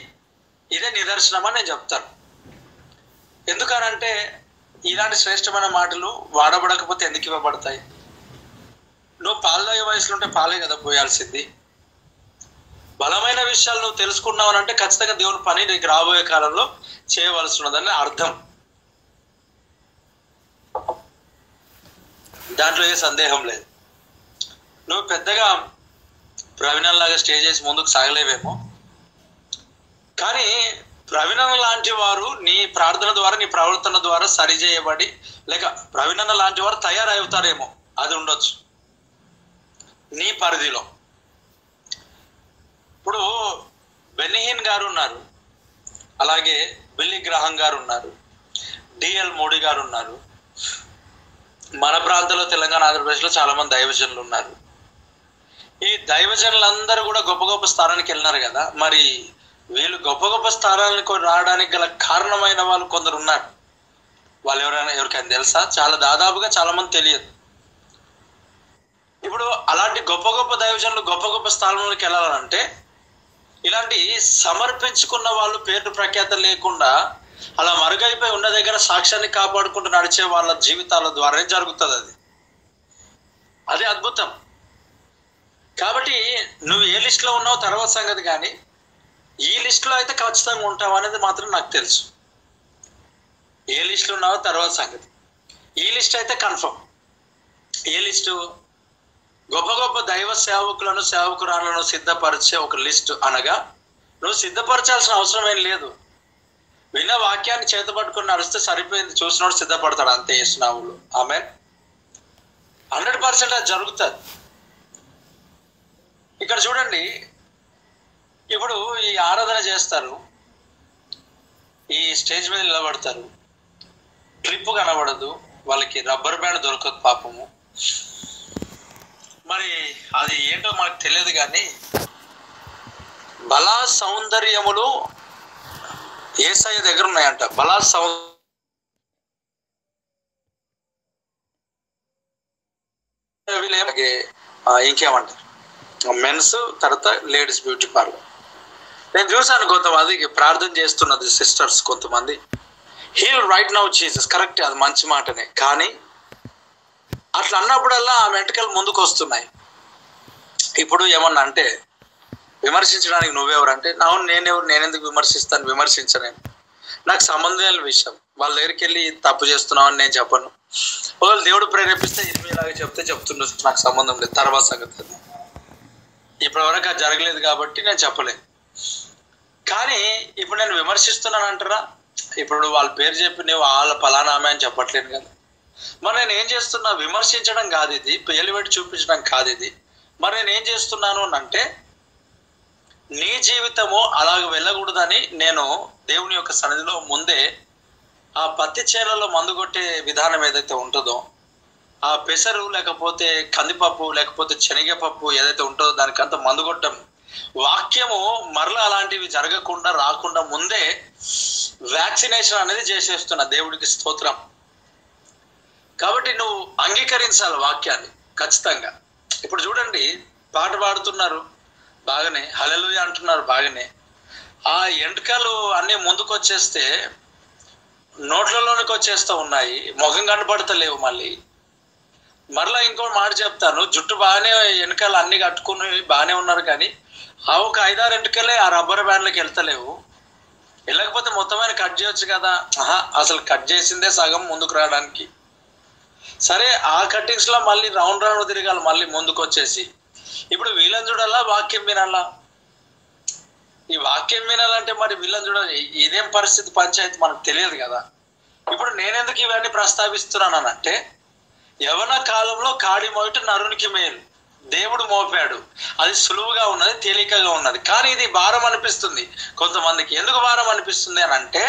ఇదే నిదర్శనం అని నేను చెప్తాను. ఎందుకనంటే ఇలాంటి శ్రేష్టమైన మాటలు వాడబడకపోతే ఎందుకు ఇవ్వబడతాయి? నువ్వు పాలదాయ వయసులో ఉంటే పాలే కదా పోయాల్సింది. బలమైన విషయాలు నువ్వు తెలుసుకున్నావు అంటే ఖచ్చితంగా దేవుని పని నీకు రాబోయే కాలంలో చేయవలసి ఉన్నదని అర్థం. దాంట్లో ఏ సందేహం లేదు. నువ్వు పెద్దగా ప్రవీణంలాగా స్టేజ్ చేసి ముందుకు సాగలేవేమో, కానీ ప్రవీణన లాంటి వారు నీ ప్రార్థన ద్వారా నీ ప్రవర్తన ద్వారా సరిచేయబడి లేక ప్రవీణన లాంటి వారు తయారవుతారేమో, అది ఉండొచ్చు నీ పరిధిలో. ఇప్పుడు బెన్నిహిన్ గారు ఉన్నారు, అలాగే బిల్లీ గ్రహం గారు ఉన్నారు, డిఎల్ మోడీ గారు ఉన్నారు. మన ప్రాంతంలో తెలంగాణ ఆంధ్రప్రదేశ్లో చాలా మంది దైవజనులు ఉన్నారు. ఈ దైవజనులందరూ కూడా గొప్ప గొప్ప స్థానానికి వెళ్ళినారు కదా. మరి వీళ్ళు గొప్ప గొప్ప స్థానానికి రావడానికి గల కారణమైన వాళ్ళు కొందరు ఉన్నారు. వాళ్ళు ఎవరికైనా తెలుసా? చాలా దాదాపుగా చాలా మంది తెలియదు. ఇప్పుడు అలాంటి గొప్ప గొప్ప దైవజనులు గొప్ప గొప్ప స్థానంలోకి వెళ్ళాలంటే ఇలాంటి సమర్పించుకున్న వాళ్ళు పేరు ప్రఖ్యాత లేకుండా అలా మరుగైపోయి ఉన్న దగ్గర సాక్ష్యాన్ని కాపాడుకుంటూ నడిచే వాళ్ళ జీవితాల ద్వారానే జరుగుతుంది. అది అద్భుతం. కాబట్టి నువ్వు ఏ లిస్టులో ఉన్నావు తర్వాత సంగతి, కానీ ఈ లిస్టులో అయితే ఖచ్చితంగా ఉంటావు అనేది మాత్రం నాకు తెలుసు. ఏ లిస్టులో ఉన్నావో తర్వాత సంగతి, ఈ లిస్ట్ అయితే కన్ఫర్మ్. ఏ లిస్టు? గొప్ప గొప్ప దైవ సేవకులను సేవకురాలను సిద్ధపరిచే ఒక లిస్టు. అనగా నువ్వు సిద్ధపరచాల్సిన అవసరం ఏం లేదు. విన్న వాక్యాన్ని చేతపట్టుకుని నడిస్తే సరిపోయింది. చూసినోడు సిద్ధపడతాడు అంతే. యేసునామములో ఆమేన్. 100% అది జరుగుతుంది. ఇక్కడ చూడండి, ఇప్పుడు ఈ ఆరాధన చేస్తారు, ఈ స్టేజ్ మీద నిలబడతారు, ట్రిప్ కనబడదు, వాళ్ళకి రబ్బర్ బ్యాండ్ దొరకదు పాపము. మరి అది ఏంటో మనకు తెలియదు, కానీ బలా సౌందర్యములు యేసయ్య దగ్గర ఉన్నాయంట. బలా ఇంకేమంటారు, మెన్స్ తర్వాత లేడీస్ బ్యూటీ పార్లర్. నేను చూసాను కొంతమంది ప్రార్థన చేస్తున్నది సిస్టర్స్, కొంతమంది heal right now Jesus. Correct, అది మంచి మాటనే. కానీ అట్లా అన్నప్పుడల్లా ఆ వెంటకలు ముందుకు వస్తున్నాయి. ఇప్పుడు ఏమన్నా అంటే విమర్శించడానికి నువ్వెవరంటే, అవును నేనెవరు, నేనెందుకు విమర్శిస్తాను? విమర్శించను, నాకు సంబంధం లేని విషయం. వాళ్ళ దగ్గరికి వెళ్ళి తప్పు చేస్తున్నావు అని నేను చెప్పను. ఒకవేళ దేవుడు ప్రేరేపిస్తే ఇలాగే చెప్తున్నా, నాకు సంబంధం లేదు. తర్వాత సంగతి అది ఇప్పటి వరకు అది జరగలేదు కాబట్టి నేను చెప్పలేను. కానీ ఇప్పుడు నేను విమర్శిస్తున్నాను అంటారా? ఇప్పుడు వాళ్ళ పేరు చెప్పి నువ్వు వాళ్ళ ఫలానా ఆమె అని చెప్పట్లేను కదా. మరి నేను ఏం చేస్తున్నా? విమర్శించడం కాదు ఇది, పేర్లు పెట్టి చూపించడం కాదు ఇది. మరి నేను ఏం చేస్తున్నాను అంటే, నీ జీవితము అలాగ వెళ్ళకూడదని నేను దేవుని యొక్క సన్నిధిలో ముందే ఆ పత్తి చేలలో మందు కొట్టే విధానం ఏదైతే ఉంటుందో, ఆ పెసరు లేకపోతే కందిపప్పు లేకపోతే శనగపప్పు ఏదైతే ఉంటుందో దానికంతా మందు కొట్టం. వాక్యము మరలా అలాంటివి జరగకుండా రాకుండా ముందే వ్యాక్సినేషన్ అనేది చేసేస్తున్నా. దేవుడికి స్తోత్రం. కాబట్టి నువ్వు అంగీకరించాలి వాక్యాన్ని ఖచ్చితంగా. ఇప్పుడు చూడండి, పాట పాడుతున్నారు బాగానే, హల్లెలూయా అంటున్నారు బాగానే, ఆ ఎంటకలు అన్నీ ముందుకు వచ్చేస్తే నోట్లలోనికి వచ్చేస్తూ ఉన్నాయి, ముఖం కనపడతలేవు. మరలా ఇంకో మాట చెప్తాను, జుట్టు బాగానే వెనకాల అన్ని కట్టుకుని బాగానే ఉన్నారు, కానీ ఆ ఒక 5-6 ఎంటకలే ఆ రబ్బర్ బ్యాండ్లకి వెళ్తలేవు. వెళ్ళకపోతే మొత్తమైన కట్ చేయొచ్చు కదా. అసలు కట్ చేసిందే సగం ముందుకు రావడానికి. సరే, ఆ కట్టింగ్స్ లో మళ్ళీ రౌండ్ తిరగాలి మళ్ళీ ముందుకు వచ్చేసి. ఇప్పుడు వీళ్ళని చూడాలా, వాక్యం వినాలా? ఈ వాక్యం వినాలంటే మరి వీళ్ళని చూడాలి. ఇదేం పరిస్థితి, పంచాయతీ మనకు తెలియదు కదా. ఇప్పుడు నేనెందుకు ఇవన్నీ ప్రస్తావిస్తున్నానంటే, యవన కాలంలో కాడి మోయట నరునికి మేలు, దేవుడు మోపాడు. అది సులువుగా ఉన్నది, తేలికగా ఉన్నది. కానీ ఇది భారం అనిపిస్తుంది కొంతమందికి. ఎందుకు భారం అనిపిస్తుంది అని అంటే,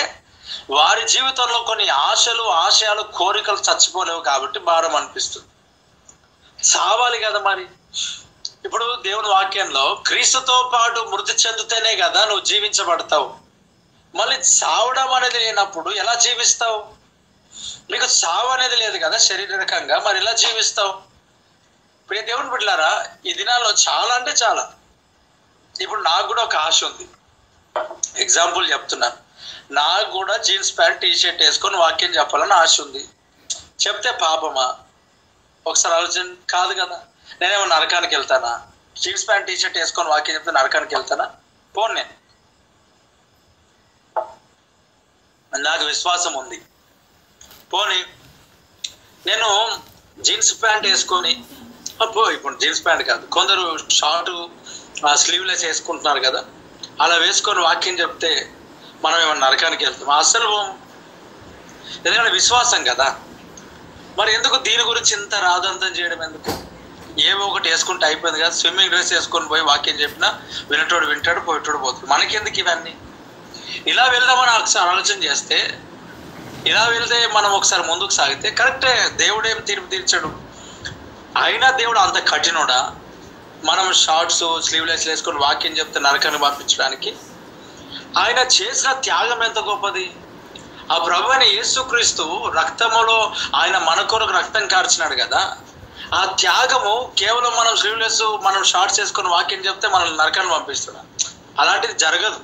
వారి జీవితంలో కొన్ని ఆశలు, ఆశయాలు, కోరికలు చచ్చిపోలేవు కాబట్టి భారం అనిపిస్తుంది. చావాలి కదా మరి. ఇప్పుడు దేవుని వాక్యంలో క్రీస్తుతో పాటు మృతి చెందితేనే కదా నువ్వు జీవించబడతావు. మళ్ళీ చావడం అనేది లేనప్పుడు ఎలా జీవిస్తావు? నీకు చావు అనేది లేదు కదా శారీరకంగా, మరి ఎలా జీవిస్తావు? ప్రియ దేవుని బిడ్డలారా, ఈ దినాల్లో చాలా అంటే చాలా. ఇప్పుడు నాకు కూడా ఒక ఆశ ఉంది. ఎగ్జాంపుల్ చెప్తున్నాను. నాకు కూడా జీన్స్ ప్యాంట్ టీషర్ట్ వేసుకొని వాక్యం చెప్పాలని ఆశ ఉంది. చెప్తే పాపమా? ఒకసారి ఆలోచన. కాదు కదా. నేనేమో నరకానికి వెళ్తానా? జీన్స్ ప్యాంట్ టీషర్ట్ వేసుకొని వాక్యం చెప్తే నరకానికి వెళ్తానా? పోను. నాకు విశ్వాసం ఉంది. పోనీ నేను జీన్స్ ప్యాంట్ వేసుకొని ఇప్పుడు జీన్స్ ప్యాంట్ కాదు, కొందరు షార్ట్ స్లీవ్లెస్ వేసుకుంటున్నారు కదా, అలా వేసుకొని వాక్యం చెప్తే మనం ఏమన్నా నరకానికి వెళ్తాం? అసలు ఎందుకంటే విశ్వాసం కదా. మరి ఎందుకు దీని గురించి ఇంత రాదంతం చేయడం? ఎందుకు? ఏవో ఒకటి వేసుకుంటే అయిపోయింది కదా. స్విమ్మింగ్ డ్రెస్ వేసుకొని పోయి వాక్యం చెప్పినా వినటోడు వింటాడు, పోయేటోడు పోతాడు. మనకెందుకు ఇవన్నీ? ఇలా వెళ్దామని ఒకసారి ఆలోచన చేస్తే, ఇలా వెళ్తే మనం ఒకసారి ముందుకు సాగితే కరెక్టే. దేవుడేం తీర్పు తీర్చాడు. అయినా దేవుడు అంత కఠినుడా? మనం షార్ట్స్ స్లీవ్లెస్ వేసుకొని వాక్యం చెప్తే నరకాన్ని పంపించడానికి? ఆయన చేసిన త్యాగం ఎంత గొప్పది. ఆ ప్రభు అయిన యేసుక్రీస్తు రక్తములో ఆయన మన కొరకు రక్తం కార్చినాడు కదా. ఆ త్యాగము కేవలం మనం స్లీవ్లెస్ మనం షార్ట్స్ వేసుకొని వాక్యం చెప్తే మనల్ని నరకాన్ని పంపిస్తున్నాం. అలాంటిది జరగదు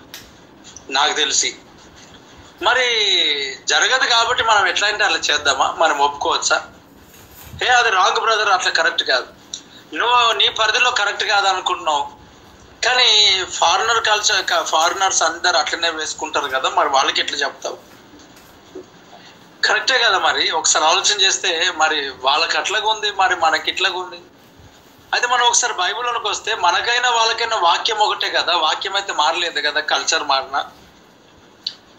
నాకు తెలిసి. మరి జరగదు కాబట్టి మనం ఎట్లా అంటే అలా చేద్దామా? మనం ఒప్పుకోవచ్చా? అది రాంగ్ బ్రదర్, అట్లా కరెక్ట్ కాదు. నువ్వు నీ పరిధిలో కరెక్ట్ కాదు అనుకుంటున్నావు, కానీ ఫారినర్ కల్చర్, ఫారినర్స్ అందరు అట్లనే వేసుకుంటారు కదా, మరి వాళ్ళకి ఎట్లా చెప్తావు? కరెక్టే కదా. మరి ఒకసారి ఆలోచన చేస్తే మరి వాళ్ళకి అట్లాగా ఉంది, మరి మనకి ఇట్లాగా ఉంది. అయితే మనం ఒకసారి బైబిల్లోకి వస్తే మనకైనా వాళ్ళకైనా వాక్యం ఒకటే కదా. వాక్యం అయితే మారలేదు కదా, కల్చర్ మారినా.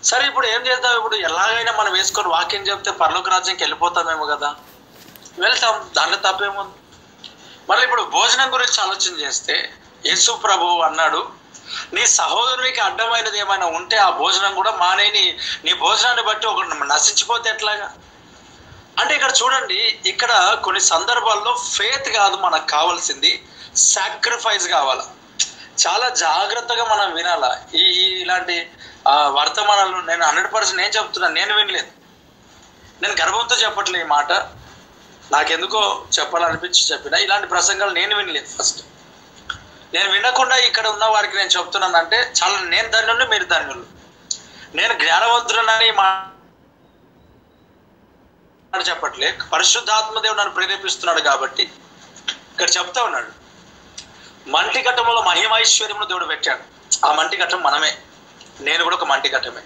సరే, ఇప్పుడు ఏం చేద్దాం? ఇప్పుడు ఎలాగైనా మనం వేసుకొని వాక్యం చెప్తే పరలోక రాజ్యానికి వెళ్ళిపోతామేమో కదా. వెళ్తాం, దాంట్లో తప్పేముంది. మళ్ళీ ఇప్పుడు భోజనం గురించి ఆలోచన చేస్తే యేసు ప్రభు అన్నాడు, నీ సహోదరునికి అడ్డమైనది ఏమైనా ఉంటే ఆ భోజనం కూడా మానేని. నీ భోజనాన్ని బట్టి ఒకటి నశించిపోతే ఎట్లాగా? అంటే ఇక్కడ చూడండి, ఇక్కడ కొన్ని సందర్భాల్లో ఫెయిత్ కాదు మనకు కావాల్సింది, సాక్రిఫైస్ కావాలా. చాలా జాగ్రత్తగా మనం వినాలా. ఇలాంటి వర్తమానాలు నేను 100% నేను చెప్తున్నాను. నేను వినలేదు, నేను గర్వంతో చెప్పట్లే ఈ మాట, నాకెందుకో చెప్పాలనిపించి చెప్పిన. ఇలాంటి ప్రసంగాలు నేను వినలేదు. ఫస్ట్ నేను వినకుండా ఇక్కడ ఉన్న వారికి నేను చెప్తున్నానంటే చాలా నేను ధన్యులు, మీరు ధన్యులు. నేను జ్ఞానవంతులనని చెప్పట్లే, పరిశుద్ధాత్మ దేవుడు నన్ను ప్రేరేపిస్తున్నాడు కాబట్టి ఇక్కడ చెప్తా ఉన్నాడు. మంటి ఘట్టంలో మహిమైశ్వర్యమును దేవుడు పెట్టాడు. ఆ మంటి ఘట్టం మనమే, నేను కూడా ఒక మంటి ఘట్టమే.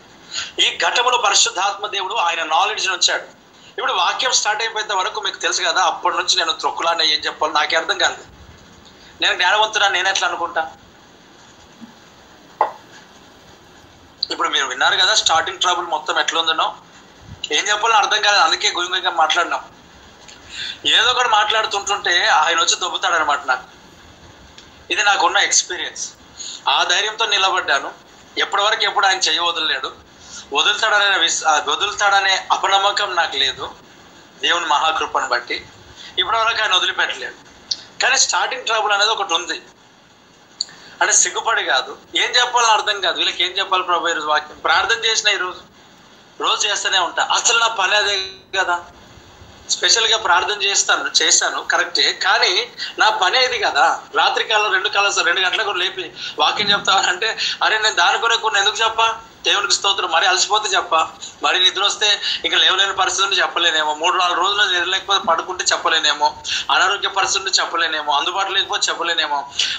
ఈ ఘట్టంలో పరిశుద్ధాత్మ దేవుడు ఆయన నాలెడ్జ్ వచ్చాడు. ఇప్పుడు వాక్యం స్టార్ట్ అయిపోయేంత వరకు మీకు తెలుసు కదా, అప్పటి నుంచి నేను త్రొక్కులానే ఏం చెప్పాలి నాకే అర్థం కాదు. నేను జ్ఞానవంతున్నా నేను ఎట్లా అనుకుంటా? ఇప్పుడు మీరు విన్నారు కదా స్టార్టింగ్ ట్రబుల్ మొత్తం ఎట్లా ఉందనో, ఏం చెప్పాలో అర్థం కాదు. అందుకే గుంగుగా మాట్లాడినాం. ఏదో ఒకటి మాట్లాడుతుంటుంటే ఆయన వచ్చి దొబ్బుతాడనమాట. నాకు ఇది నాకున్న ఎక్స్పీరియన్స్. ఆ ధైర్యంతో నిలబడ్డాను. ఎప్పటి వరకు ఎప్పుడు ఆయన చెయ్యి వదలలేడు. వదులుతాడనే అపనమ్మకం నాకు లేదు, దేవుని మహాకృపను బట్టి. ఇప్పటివరకు ఆయన వదిలిపెట్టలేడు. కానీ స్టార్టింగ్ ట్రబుల్ అనేది ఒకటి ఉంది. అంటే సిగ్గుపడి కాదు, ఏం చెప్పాలని అర్థం కాదు. వీళ్ళకి ఏం చెప్పాలి ప్రభు? ఈరోజు వాక్యం ప్రార్థన చేసిన రోజు చేస్తూనే ఉంటా. అసలు నా పని అదే కదా. స్పెషల్గా ప్రార్థన చేశాను కరెక్టే, కానీ నా పని ఇది కదా. రాత్రికాలం 2 గంటలకు లేపి వాక్యం చెప్తానంటే, అరే నేను దాని కొరకు ఎందుకు చెప్పా? దేవునికి స్తోత్రం. మరి అలసిపోతే చెప్పా, మరి నిద్ర వస్తే ఇంకా లేవలేని పరిస్థితులు చెప్పలేనేమో, 3-4 రోజులు నిద్ర లేకపోతే పడుకుంటే చెప్పలేనేమో, అనారోగ్య పరిస్థితులు చెప్పలేనేమో, అందుబాటులో లేకపోతే చెప్పలేనేమో.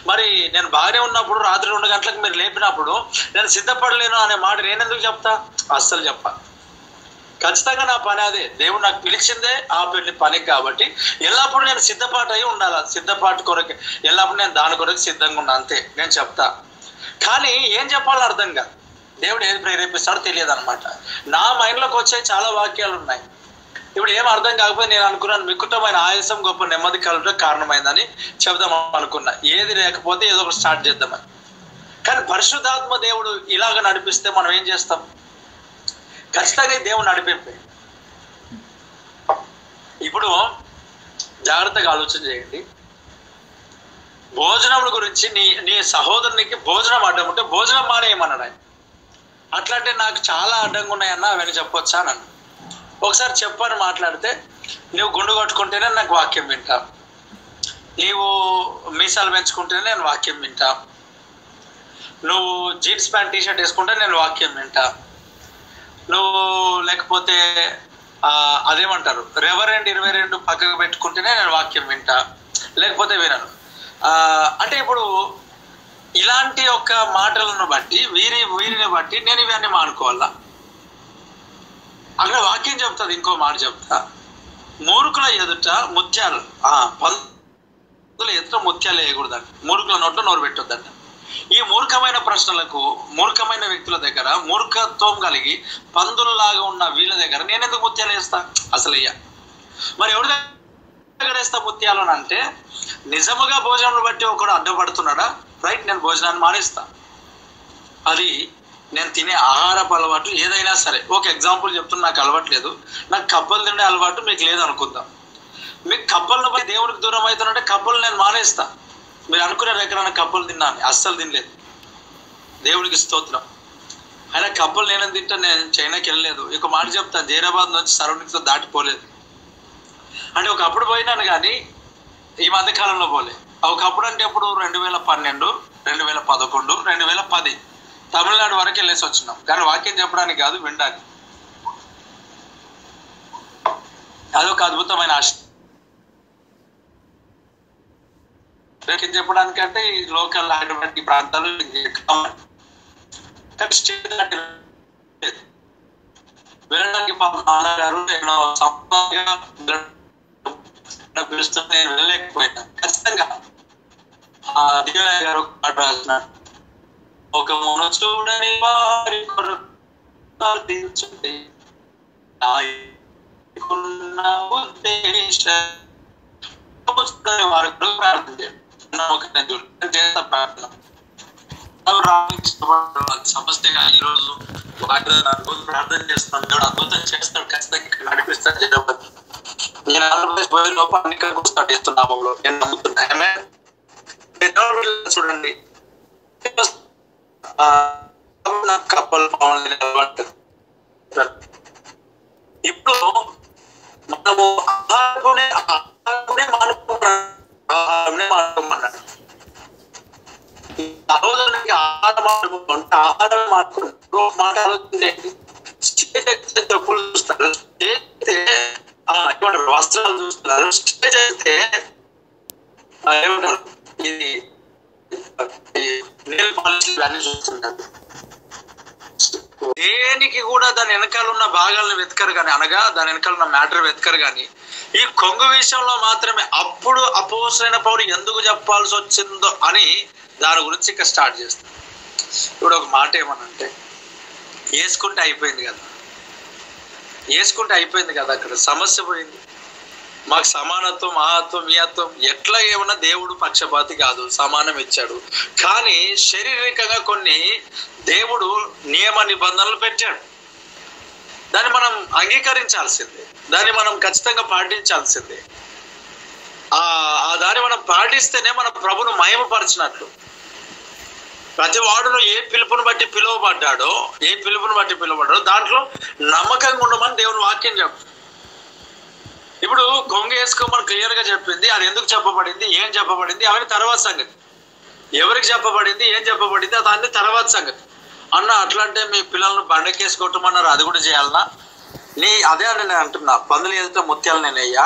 మరి నేను బాగానే ఉన్నప్పుడు రాత్రి 2 గంటలకు మీరు లేపినప్పుడు నేను సిద్ధపడలేను అనే మాట నేను ఎందుకు చెప్తా? అస్సలు చెప్పా. ఖచ్చితంగా నా పని అదే. దేవుడు నాకు పిలిచిందే ఆ పనికి కాబట్టి ఎల్లప్పుడూ నేను సిద్ధపాటు అయి ఉండాలి. సిద్ధపాటు కొరకు ఎల్లప్పుడు నేను దాని కొరకు సిద్ధంగా ఉన్నా, అంతే నేను చెప్తా. కానీ ఏం చెప్పాలో అర్థం కాదు. దేవుడు ఏది ప్రేరేపిస్తాడో తెలియదు అనమాట. నా మైండ్లోకి వచ్చే చాలా వాక్యాలు ఉన్నాయి. ఇప్పుడు ఏం అర్థం కాకపోతే నేను అనుకున్నాను మిక్కుటమైన ఆయాసం గొప్ప నెమ్మది కలగడానికి కారణమైందని చెప్దాం అనుకున్నా. ఏది లేకపోతే ఏదో ఒకటి స్టార్ట్ చేద్దామని. కానీ పరిశుద్ధాత్మ దేవుడు ఇలాగ నడిపిస్తే మనం ఏం చేస్తాం? ఖచ్చితంగా దేవుడు నడిపింపే. ఇప్పుడు జాగ్రత్తగా ఆలోచన చేయండి. భోజనం గురించి నీ సహోదరునికి భోజనం అడ్డం ఉంటే భోజనం మానేయమన్నాడు ఆయన. అట్లాంటే నాకు చాలా అడ్డంగా ఉన్నాయన్నా అవన్నీ చెప్పొచ్చా నన్ను? ఒకసారి చెప్పని మాట్లాడితే, నువ్వు గుండు కొట్టుకుంటేనే నాకు వాక్యం వింటా, నీవు మీసాలు పెంచుకుంటేనే నేను వాక్యం వింటా, నువ్వు జీన్స్ ప్యాంట్ టీషర్ట్ వేసుకుంటే నేను వాక్యం వింటా, నువ్వు లేకపోతే అదేమంటారు రెవరెండ్ 22 పక్కకు పెట్టుకుంటేనే నేను వాక్యం వింటా, లేకపోతే వినను. అంటే ఇప్పుడు ఇలాంటి ఒక మాటలను బట్టి వీరిని బట్టి నేను ఇవన్నీ మానుకోవాలా? అక్కడ వాక్యం చెప్తుంది, ఇంకో మాట చెప్తా, మూర్ఖుల ఎదుట ముత్యాలు పందుల ఎదుట ముత్యాలు వేయకూడదంట, మూర్ఖుల నోట్లో నోరు పెట్టొద్దంట. ఈ మూర్ఖమైన ప్రశ్నలకు మూర్ఖమైన వ్యక్తుల దగ్గర మూర్ఖత్వం కలిగి పందులలాగా ఉన్న వీళ్ళ దగ్గర నేను ఎందుకు ముత్యాలు వేస్తా? అసలు అయ్యా మరి ఎవరి దగ్గర వేస్తా ముత్యాలను అంటే, నిజముగా భోజనం బట్టి ఒకడు అడ్డపడుతున్నాడా? రైట్, నేను భోజనాన్ని మానేస్తా. అది నేను తినే ఆహారపు అలవాటు ఏదైనా సరే, ఒక ఎగ్జాంపుల్ చెప్తున్నా, నాకు అలవాట్లేదు, నాకు కప్పలు తినే అలవాటు మీకు లేదనుకుందాం. మీకు కప్పలను బట్టి దేవునికి దూరం అవుతానంటే కప్పలు నేను మానేస్తా. మీరు అనుకున్నారు ఎక్కడైనా కప్పలు తిన్నాను? అస్సలు తినలేదు. దేవుడికి స్తోత్రం. అయినా కప్పలు నేను తింటా, నేను చైనాకి వెళ్ళలేదు. ఇక మాట చెప్తాను, జైరాబాద్ నుంచి సరౌండింగ్స్తో దాటిపోలేదు. అంటే ఒకప్పుడు పోయినాను కానీ ఈ మధ్యకాలంలో పోలే. ఒకప్పుడు అంటే ఎప్పుడు 2012, 2011, 2010 తమిళనాడు వరకు వెళ్ళేసి వచ్చినాం. కానీ వాక్యం చెప్పడానికి కాదు, వినడానికి. అదొక అద్భుతమైన ఆశ. వాక్యం చెప్పడానికంటే ఈ లోకల్ హైదరాబాద్ ఈ ప్రాంతాలు వెళ్ళడానికి నాన్నగారు ఎన్నో సంపదగా పిలుస్తుంటే నేను వెళ్ళలేకపోయినా. ఖచ్చితంగా దివ్య గారు పాట రాసినాడు, ఒక మును చూడని వారి వారి ప్రార్థన చేస్తా ప్రార్థన సమస్యగా ఈరోజు ప్రార్థన చేస్తాను. దేవుడు అద్భుతం చేస్తాడు, ఖచ్చితంగా నడిపిస్తాడు. జగపతి నేను ఆంధ్రప్రదేశ్ పోయే లోపల అన్ని స్టార్ట్ చేస్తున్నామంలో నేను నమ్ముతున్నా. చూడండి, కప్పలు ఇప్పుడు మనము ఆహారమే మానుకోమన్నాడు. సహోదరునికి ఆహారం మానుకుంటూ మాట చెప్పులు చూస్తారు, చేస్తే వస్త్రాలు చూస్తున్నారు, స్టేజ్ అయితే ఏమంటారు ఇది నెయిల్ పాలిష్ అన్ని చూస్తున్నారు. దేనికి కూడా దాని వెనకాల ఉన్న భాగాలను వెతకరు కానీ, అనగా దాని వెనకాల ఉన్న మ్యాటర్ వెతకరు కానీ, ఈ కొంగు విషయంలో మాత్రమే అప్పుడు అపోసరైన పౌరు ఎందుకు చెప్పాల్సి వచ్చిందో అని దాని గురించి ఇంకా స్టార్ట్ చేస్తాం. ఇప్పుడు ఒక మాట ఏమనంటే, వేసుకుంటే అయిపోయింది కదా, అక్కడ సమస్య పోయింది. మాకు సమానత్వం, మహత్వం, మీయత్వం ఎట్లా ఏమన్నా దేవుడు పక్షపాతి కాదు, సమానం ఇచ్చాడు. కానీ శారీరకంగా కొన్ని దేవుడు నియమ నిబంధనలు పెట్టాడు. దాన్ని మనం అంగీకరించాల్సిందే, దాన్ని మనం ఖచ్చితంగా పాటించాల్సిందే. దాన్ని మనం పాటిస్తేనే మన ప్రభును మహిమపరచినట్లు. ప్రతి వాడును ఏ పిలుపుని బట్టి పిలువబడ్డాడో దాంట్లో నమ్మకంగా ఉండమని దేవుని వాక్యం చెప్తుంది. ఇప్పుడు కొంగు వేసుకోమని క్లియర్ గా చెప్పింది. అది ఎందుకు చెప్పబడింది, ఏం చెప్పబడింది, అవన్నీ తర్వాత సంగతి. ఎవరికి చెప్పబడింది, ఏం చెప్పబడింది, దాన్ని తర్వాత సంగతి. అన్న అట్లంటే మీ పిల్లలను బండకేసి కొట్టమన్నారు, అది కూడా చేయాలన్నా? అదే అని నేను అంటున్నా. పందులు ఎదుట ముత్యాలు నేను అయ్యా,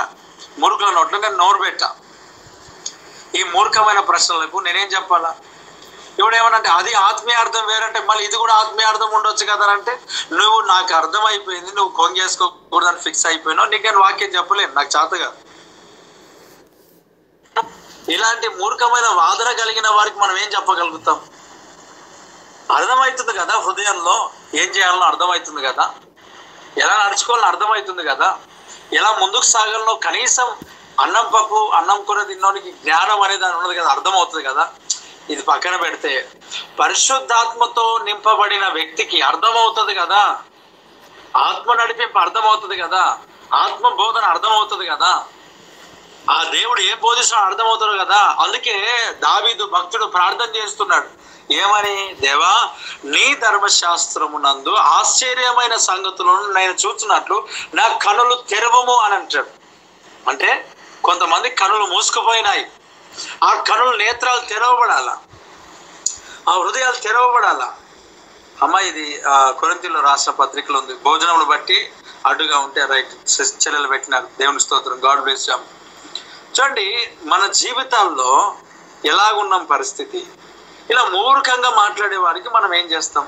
మూర్ఖుల నోట్లో నేను నోరు పెట్టా. ఈ మూర్ఖమైన ప్రశ్నలకు నేనేం చెప్పాలా? ఇప్పుడు ఏమనంటే అది ఆత్మీయార్థం వేరంటే మళ్ళీ ఇది కూడా ఆత్మీయార్థం ఉండొచ్చు కదా అంటే, నువ్వు నాకు అర్థం అయిపోయింది, నువ్వు కొంగేసుకోకూడదని ఫిక్స్ అయిపోయినావు, నీకు నేను వాక్యం చెప్పలేను, నాకు చేతగా. ఇలాంటి మూర్ఖమైన వాదన కలిగిన వారికి మనం ఏం చెప్పగలుగుతాం? అర్థమవుతుంది కదా, హృదయంలో ఏం చేయాలనో అర్థమవుతుంది కదా, ఎలా నడుచుకోవాలని అర్థమవుతుంది కదా, ఎలా ముందుకు సాగాలనో కనీసం అన్నం కూర తిన్నోనికి జ్ఞానం అనేది ఉన్నది కదా, అర్థమవుతుంది కదా. ఇది పక్కన పెడితే పరిశుద్ధాత్మతో నింపబడిన వ్యక్తికి అర్థమవుతుంది కదా, ఆత్మ నడిపింపు అర్థమవుతుంది కదా, ఆత్మ బోధన అర్థమవుతుంది కదా, ఆ దేవుడు ఏ బోధిస్తున్నా అర్థమవుతాడు కదా. అందుకే దావీదు భక్తుడు ప్రార్థన చేస్తున్నాడు, ఏమని? దేవా, నీ ధర్మశాస్త్రమునందు ఆశ్చర్యమైన సంగతులను నేను చూస్తున్నట్లు నా కనులు తెరవము అని అంటాడు. అంటే కొంతమంది కనులు మూసుకుపోయినాయి, ఆ కనులు నేత్రాలు తెరవబడాలా, ఆ హృదయాలు తెరవబడాలా. అమ్మ ఇది కొరింథీయులకు రాసిన పత్రికలో ఉంది. భోజనములు బట్టి అడ్డుగా ఉంటే రైట్ చెల్లెలు పెట్టినారు. దేవుని స్తోత్రం. God bless you. చూడండి, మన జీవితాల్లో ఎలాగున్నాం పరిస్థితి, ఇలా మూర్ఖంగా మాట్లాడే వారికి మనం ఏం చేస్తాం?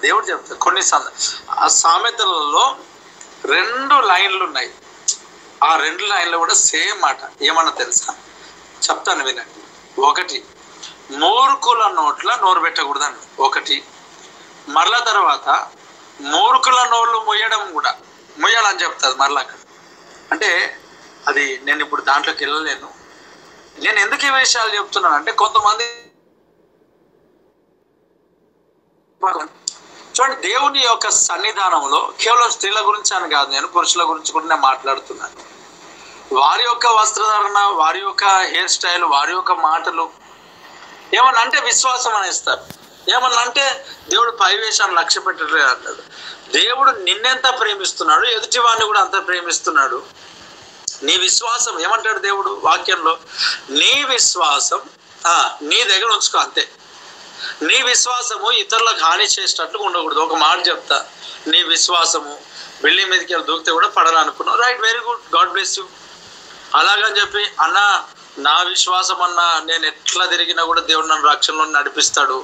దేవుడు చెప్తారు కొన్ని సామెతలలో 2 లైన్లు ఉన్నాయి. ఆ 2 లైన్లు కూడా సేమ్ మాట. ఏమన్నా తెలుసా? చెప్తాను వినండి. 1, మూర్ఖుల నోట్ల నోరు పెట్టకూడదని. 1 మరలా తర్వాత మూర్ఖుల నోళ్ళు ముయ్యాలని చెప్తారు మరలా అక్కడ. అంటే అది నేను ఇప్పుడు దాంట్లోకి వెళ్ళలేను. నేను ఎందుకు ఈ విషయాలు చెప్తున్నాను అంటే, కొంతమంది చూడండి, దేవుని యొక్క సన్నిధానంలో కేవలం స్త్రీల గురించి అని కాదు, నేను పురుషుల గురించి కూడా నేను మాట్లాడుతున్నాను. వారి యొక్క వస్త్రధారణ, వారి యొక్క హెయిర్ స్టైల్, వారి యొక్క మాటలు ఏమన్నా అంటే విశ్వాసం అనేస్తారు. ఏమన్నా అంటే దేవుడు పైవేశాన్ని లక్ష్య పెట్టలే అంటాడు. దేవుడు నిన్నెంత ప్రేమిస్తున్నాడు, ఎదుటి వాడిని కూడా అంత ప్రేమిస్తున్నాడు. నీ విశ్వాసం ఏమంటాడు దేవుడు వాక్యంలో? నీ విశ్వాసం నీ దగ్గర ఉంచుకో, అంతే. నీ విశ్వాసము ఇతరులకు హాని చేసేటట్లు ఉండకూడదు. ఒక మాట చెప్తా, నీ విశ్వాసము బిల్డింగ్ మీదకి వెళ్ళి దూకితే కూడా పడాలనుకున్నావు, right, very good, God bless you. అలాగని చెప్పి అన్న నా విశ్వాసం అన్నా నేను ఎట్లా తిరిగినా కూడా దేవుడు నన్ను రక్షణలో నడిపిస్తాడు,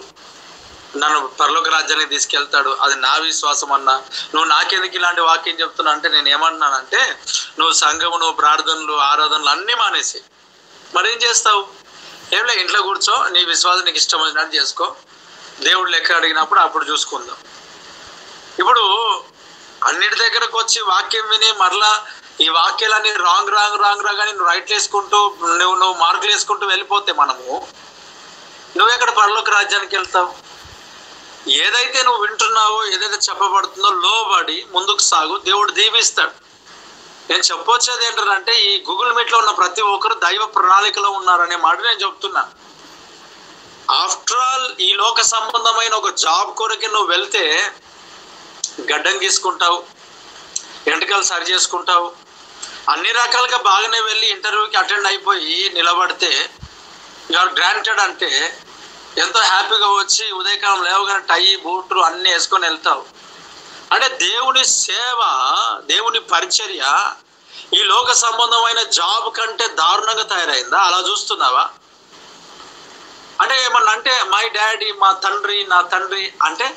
నన్ను పరలోక రాజ్యానికి తీసుకెళ్తాడు, అది నా విశ్వాసం అన్నా, నువ్వు నాకెందుకు ఇలాంటి వాక్యం చెప్తున్నా అంటే నేను ఏమంటున్నానంటే, నువ్వు సంఘము, నువ్వు ప్రార్థనలు, ఆరాధనలు అన్నీ మానేసి మరేం చేస్తావు? ఏం లే, ఇంట్లో కూర్చో, నీ విశ్వాసం నీకు ఇష్టం వచ్చినట్టు చేసుకో, దేవుడు లెక్క అడిగినప్పుడు అప్పుడు చూసుకుందాం. ఇప్పుడు అన్నిటి దగ్గరకు వచ్చి వాక్యం విని మరలా ఈ వాక్యాలన్నీ రాంగ్ అని నువ్వు రైట్లు వేసుకుంటూ నువ్వు మార్కులు వేసుకుంటూ వెళ్ళిపోతే నువ్వెక్కడ పరలోక రాజ్యానికి వెళ్తావు? ఏదైతే నువ్వు వింటున్నావో, ఏదైతే చెప్పబడుతుందో లోబడి ముందుకు సాగు, దేవుడు దీవిస్తాడు. నేను చెప్పొచ్చేది ఏంటంటే, ఈ గూగుల్ మీట్లో ఉన్న ప్రతి ఒక్కరు దైవ ప్రణాళికలో ఉన్నారనే మాట నేను చెప్తున్నా. ఆఫ్టర్ ఆల్ ఈ లోక సంబంధమైన ఒక జాబ్ కొరకు నువ్వు వెళ్తే గడ్డం గీసుకుంటావు, ఎంటకలు సరి చేసుకుంటావు, అన్ని రకాలుగా బాగానే వెళ్ళి ఇంటర్వ్యూకి అటెండ్ అయిపోయి నిలబడితే యు ఆర్ గ్రాంటెడ్ అంటే ఎంతో హ్యాపీగా వచ్చి ఉదయకాలం లేవగానే టై, బూట్లు అన్నీ వేసుకొని వెళ్తావు. అంటే దేవుని సేవ, దేవుని పరిచర్య ఈ లోక సంబంధమైన జాబ్ కంటే దారుణంగా తయారైందా? అలా చూస్తున్నావా? అంటే ఏమన్నా అంటే మై డాడీ, మా తండ్రి, నా తండ్రి అంటే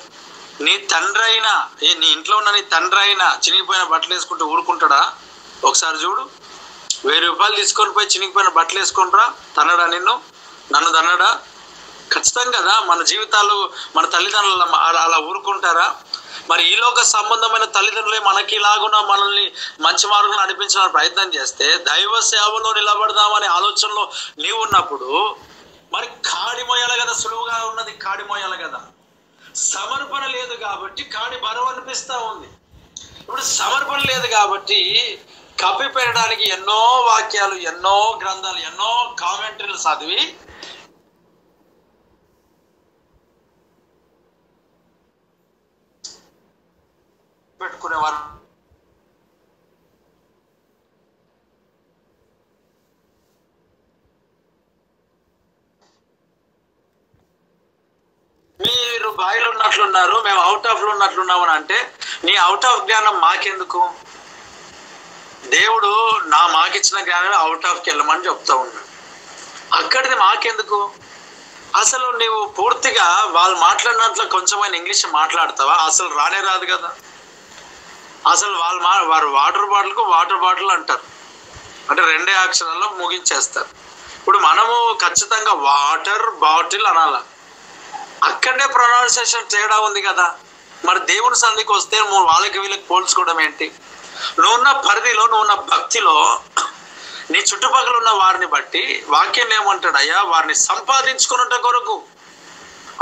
నీ తండ్రి అయినా, నీ ఇంట్లో ఉన్న నీ తండ్రి అయినా చినిగిపోయిన బట్టలు వేసుకుంటూ ఊరుకుంటాడా? ఒకసారి చూడు, 1000 రూపాయలు తీసుకొని పోయి చినిగిపోయిన బట్టలు వేసుకుంటారా? తన్నడా నిన్ను? నన్ను తన్నడా? ఖచ్చితంగా కదా. మన జీవితాలు, మన తల్లిదండ్రులు అలా ఊరుకుంటారా? మరి ఈ లోక సంబంధమైన తల్లిదండ్రులే మనకి ఇలాగున్నా మనల్ని మంచి మార్గంలో నడిపించాలని ప్రయత్నం చేస్తే, దైవ సేవలో నిలబడదామనే ఆలోచనలో నీవు ఉన్నప్పుడు మరి కాడి మోయాలి కదా, సులువుగా ఉన్నది కాడి మోయాలి కదా. సమర్పణ లేదు కాబట్టి కాడి బరువు అనిపిస్తూ ఉంది. ఇప్పుడు సమర్పణ లేదు కాబట్టి కప్పిపెట్టడానికి ఎన్నో వాక్యాలు, ఎన్నో గ్రంథాలు, ఎన్నో కామెంటరీలు చదివి పెట్టుకునేవారు. మీరు బాయిలో ఉన్నట్లున్నారు, మేము అవుట్ ఆఫ్ లో ఉన్నట్లున్నామని అంటే నీ అవుట్ ఆఫ్ జ్ఞానం మాకెందుకు? దేవుడు మాకిచ్చిన జ్ఞానం అవుట్ ఆఫ్కి వెళ్ళమని చెప్తా ఉన్నాడు. అక్కడిది మాకెందుకు? అసలు నువ్వు పూర్తిగా వాళ్ళు మాట్లాడినట్లు కొంచెమైనా ఇంగ్లీష్ మాట్లాడతావా? అసలు రానే రాదు కదా. అసలు వారు వాటర్ బాటిల్కు వాటర్ బాటిల్ అంటారు, అంటే 2 అక్షరాల్లో ముగించేస్తారు. ఇప్పుడు మనము ఖచ్చితంగా వాటర్ బాటిల్ అనాలా? అక్కడే ప్రొనౌన్సియేషన్ తేడా ఉంది కదా. మరి దేవుని సన్నిధికి వస్తే వాళ్ళకి వీళ్ళకి పోల్చుకోవడం ఏంటి? నువ్వున్న పరిధిలో, నువ్వున్న భక్తిలో నీ చుట్టుపక్కల ఉన్న వారిని బట్టి వాక్యం ఏమంటాడు? అయ్యా, వారిని సంపాదించుకున్నట్ట కొరకు.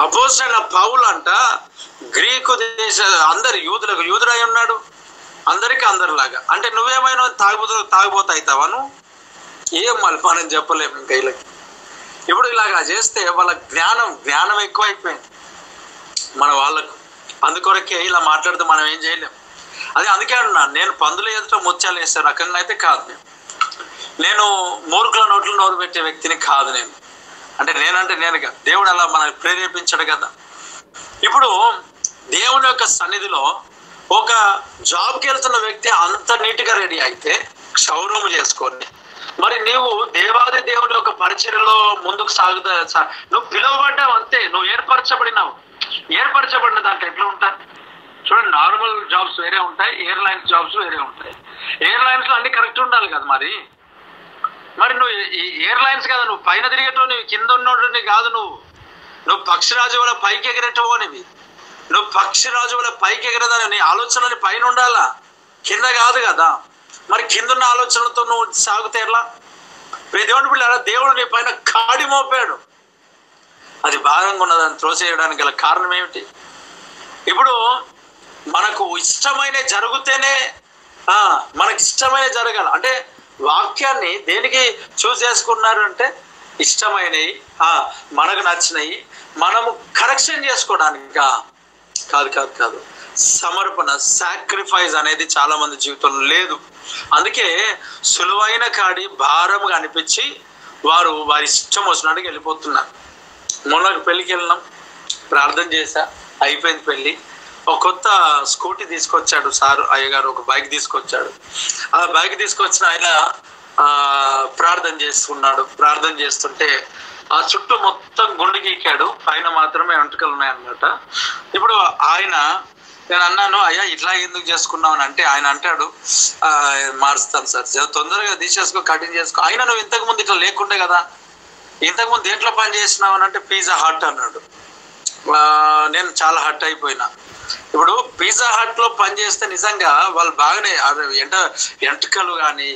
అపోస్తలుడైన పౌలు అంట గ్రీకు దేశ అందరు యూదుడై ఉన్నాడు, అందరికీ అందరిలాగా. అంటే నువ్వేమైనా తాగుబోతాయితావా? నువ్వు ఏం మళ్ళీ మనం చెప్పలేము ఇంకా వీళ్ళకి. ఇప్పుడు ఇలాగా చేస్తే వాళ్ళ జ్ఞానం ఎక్కువైపోయింది మన వాళ్ళకు. అందుకొరకే ఇలా మాట్లాడితే మనం ఏం చేయలేం. అందుకే అన్నాను, నేను పందులు ఎదుట ముత్యాలు వేసే రకంగా అయితే కాదు. నేను మూర్ఖుల నోట్లు నోరు పెట్టే వ్యక్తిని కాదు. నేనుగా దేవుడు అలా మనల్ని ప్రేరేపించాడు కదా. ఇప్పుడు దేవుని యొక్క సన్నిధిలో ఒక జాబ్కి వెళ్తున్న వ్యక్తి అంత నీట్గా రెడీ అయితే క్షౌరము చేసుకొని, మరి నీవు దేవాది దేవుని యొక్క పరిచర్యలో ముందుకు నువ్వు పిలువబడ్డావు అంతే, నువ్వు ఏర్పరచబడినావు. ఏర్పరచబడిన దాంట్లో ఎట్లా ఉంటారు చూడండి. నార్మల్ జాబ్స్ వేరే ఉంటాయి, ఎయిర్లైన్స్ జాబ్స్ వేరే ఉంటాయి. ఎయిర్లైన్స్ లో అన్ని కరెక్ట్ ఉండాలి కదా. మరి నువ్వు ఎయిర్లైన్స్ కదా, నువ్వు పైన తిరిగేటో నువ్వు కింద ఉన్నోడిని కాదు. నువ్వు పక్షిరాజు వల్ల పైకి ఎగిరేటోనివి. నువ్వు పక్షిరాజు వల్ల పైకి ఎగరదని నీ ఆలోచనని పైన ఉండాలా, కింద కాదు కదా. మరి కింద ఉన్న ఆలోచనలతో నువ్వు సాగుతే ఎలా? దేవుని పిల్లల దేవుడు నీ పైన కాడి మోపాడు. అది భారంగా ఉన్నదాన్ని త్రోసేయడానికి గల కారణం ఏమిటి? ఇప్పుడు మనకు ఇష్టమైన జరిగితేనే మనకి ఇష్టమైన జరగాలి. అంటే వాక్యాన్ని దేనికి చూస్ చేసుకున్నారు అంటే ఇష్టమైనవి, మనకు నచ్చినవి మనము కరెక్షన్ చేసుకోవడానికి కాదు కాదు కాదు. సమర్పణ, సాక్రిఫైస్ అనేది చాలా మంది జీవితంలో లేదు. అందుకే సులువైన కాడి భారముగా అనిపించి వారు వారి ఇష్టం వచ్చినట్టుగా వెళ్ళిపోతున్నారు. మొన్న పెళ్ళికి వెళ్ళినాం, ప్రార్థన చేశా, అయిపోయింది పెళ్ళి. ఒక కొత్త స్కూటీ తీసుకొచ్చాడు సార్, అయ్యగారు ఒక బైక్ తీసుకొచ్చాడు. ఆ బైక్ తీసుకొచ్చిన ఆయన ప్రార్థన చేస్తున్నాడు. ప్రార్థన చేస్తుంటే ఆ చుట్టూ మొత్తం గుండు గీకాడు, పైన మాత్రమే వెంట్రుకలు ఉన్నాయన్నమాట. ఇప్పుడు నేను అన్నాను, అయ్యా ఇట్లా ఎందుకు చేసుకున్నావు అని అంటే ఆయన అంటాడు, మారుస్తాను సార్, తొందరగా తీసేసుకో, కటింగ్ చేసుకో. అయినా నువ్వు ఇంతకుముందు ఇట్లా లేకుండే కదా, ఇంతకుముందు దేంట్లో పని చేసినావు అని అంటే పిజ్జా హట్ అన్నాడు. నేను చాలా హట్ అయిపోయినా. ఇప్పుడు పిజ్జా హట్ లో పని చేస్తే నిజంగా వాళ్ళు బాగానే ఎంటకలు కానీ,